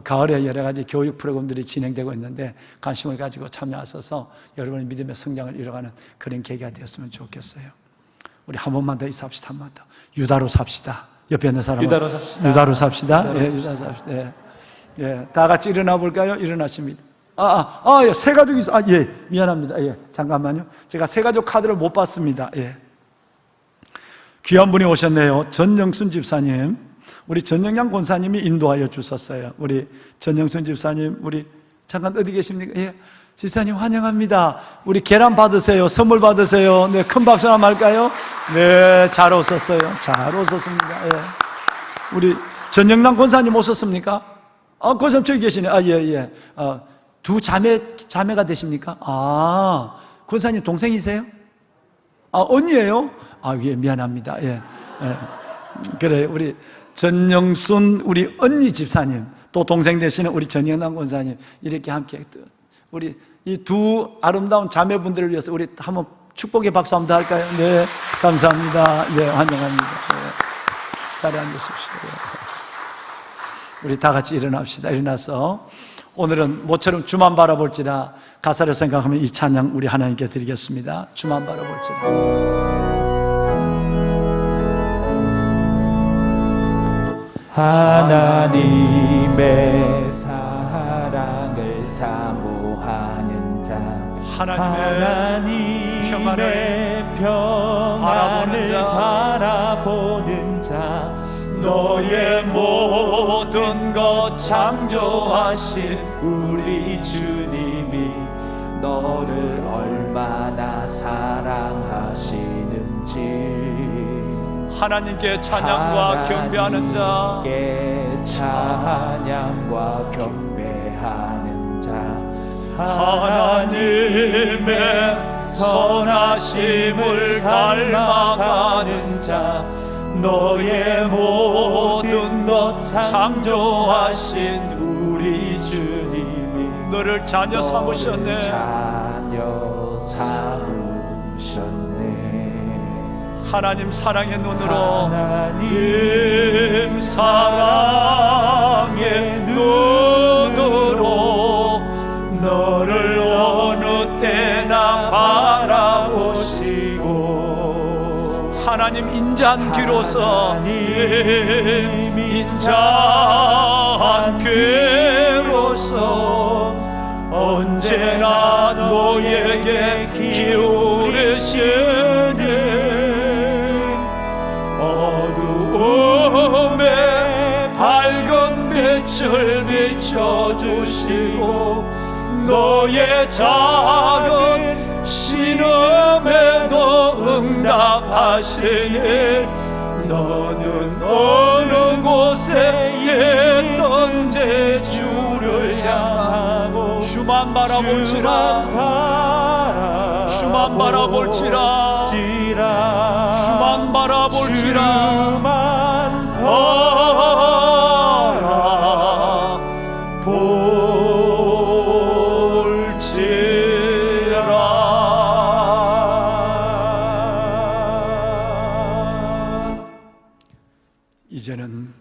[SPEAKER 5] 가을에 여러 가지 교육 프로그램들이 진행되고 있는데 관심을 가지고 참여하셔서 여러분의 믿음의 성장을 이뤄가는 그런 계기가 되었으면 좋겠어요. 우리 한 번만 더 인사합시다. 한 번 더. 유다로 삽시다. 옆에 있는 사람은
[SPEAKER 1] 유다로 삽시다.
[SPEAKER 5] 유다로 삽시다. 예, 유다로 삽시다. 예. 예, 다 같이 일어나 볼까요? 일어나십니다. 예, 새 가족이 있어. 예, 미안합니다. 예, 잠깐만요. 제가 새 가족 카드를 못 봤습니다. 예. 귀한 분이 오셨네요. 전영순 집사님. 우리 전영양 권사님이 인도하여 주셨어요. 우리 전영순 집사님, 우리 잠깐 어디 계십니까? 예. 집사님 환영합니다. 우리 계란 받으세요. 선물 받으세요. 네, 큰 박수 한번 할까요? 네, 잘 오셨어요. 잘 오셨습니다. 예. 우리 전영남 권사님 오셨습니까? 권사님 저기 계시네. 예. 두 자매가 되십니까? 권사님 동생이세요? 언니예요? 예, 미안합니다. 예. 그래, 우리 전영순 우리 언니 집사님, 또 동생 되시는 우리 전영남 권사님, 이렇게 함께 우리 이 두 아름다운 자매분들을 위해서 우리 한번 축복의 박수 한번 더 할까요? 네, 감사합니다. 네, 환영합니다. 네. 자리에 앉으십시오. 네. 우리 다 같이 일어납시다. 일어나서 오늘은 모처럼 주만 바라볼지라 가사를 생각하면 이 찬양 우리 하나님께 드리겠습니다. 주만 바라볼지라.
[SPEAKER 1] 하나님의 사랑을 사모하는 자,
[SPEAKER 5] 하나님의 평안을
[SPEAKER 1] 바라보는 자,
[SPEAKER 5] 너의 모든 것
[SPEAKER 1] 창조하신 우리 주님이 너를 얼마나 사랑하시는지,
[SPEAKER 5] 하나님께 찬양과 경배하는 자,
[SPEAKER 1] 하나님께 찬양과 경배하는 자,
[SPEAKER 5] 하나님의 선하심을 닮아가는 자, 너의 모든 것 창조하신
[SPEAKER 1] 우리 주님이
[SPEAKER 5] 너를 자녀 삼으셨네.
[SPEAKER 1] 자녀 삼으셨네.
[SPEAKER 5] 하나님 사랑의 눈으로,
[SPEAKER 1] 하나님
[SPEAKER 5] 사랑의 눈으로 너를 어느 때나 바라보시고, 하나님 인자한 귀로서, 인자한 귀로서 언제나 너에게 기울이시는 어두움에 밝은 빛을 비춰주시고, 너의 작은 신음에도 응답하시니, 너는 어느 곳에 있던지 주를 향하고 주만 바라볼지라, 주만 바라볼지라, 주만 바라볼지라, 이제는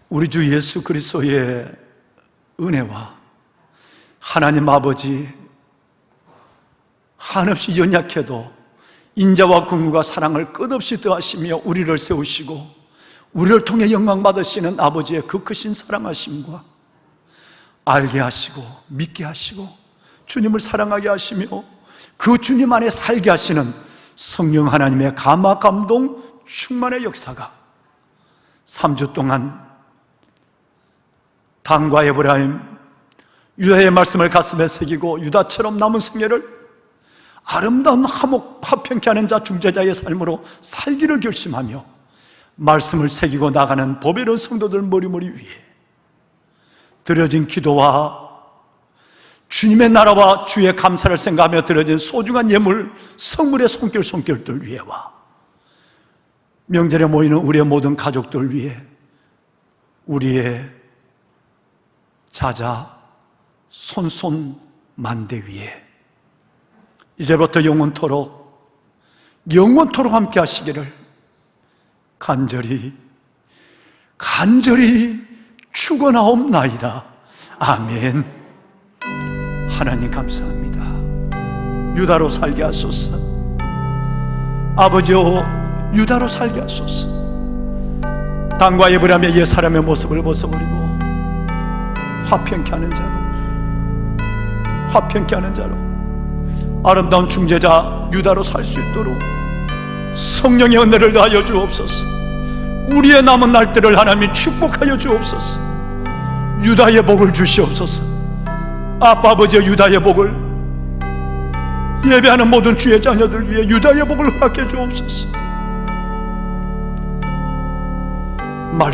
[SPEAKER 5] 우리 주 예수 그리스도의 은혜와 하나님 아버지, 한없이 연약해도 인자와 긍휼과 사랑을 끝없이 더하시며 우리를 세우시고 우리를 통해 영광 받으시는 아버지의 그 크신 사랑하심과 알게 하시고 믿게 하시고 주님을 사랑하게 하시며 그 주님 안에 살게 하시는 성령 하나님의 감화 감동 충만의 역사가 3주 동안 당과 에브라임, 유다의 말씀을 가슴에 새기고 유다처럼 남은 생애를 아름다운 화목 화평케 하는 자 중재자의 삶으로 살기를 결심하며 말씀을 새기고 나가는 보배로운 성도들 머리머리 위에 드려진 기도와 주님의 나라와 주의 감사를 생각하며 드려진 소중한 예물, 성물의 손길들 위에와 명절에 모이는 우리의 모든 가족들 위에 우리의 자자, 손손 만대 위에 이제부터 영원토록 함께 하시기를 간절히 축원하옵나이다. 아멘. 하나님 감사합니다. 유다로 살게 하소서. 아버지여, 유다로 살게 하소서. 당과 에브라임의 옛 사람의 모습을 벗어버리고 화평케 하는 자로 아름다운 중재자 유다로 살 수 있도록 성령의 은혜를 더하여 주옵소서. 우리의 남은 날들을 하나님이 축복하여 주옵소서. 유다의 복을 주시옵소서. 아빠 아버지의 유다의 복을, 예배하는 모든 주의 자녀들 위해 유다의 복을 허락해 주옵소서.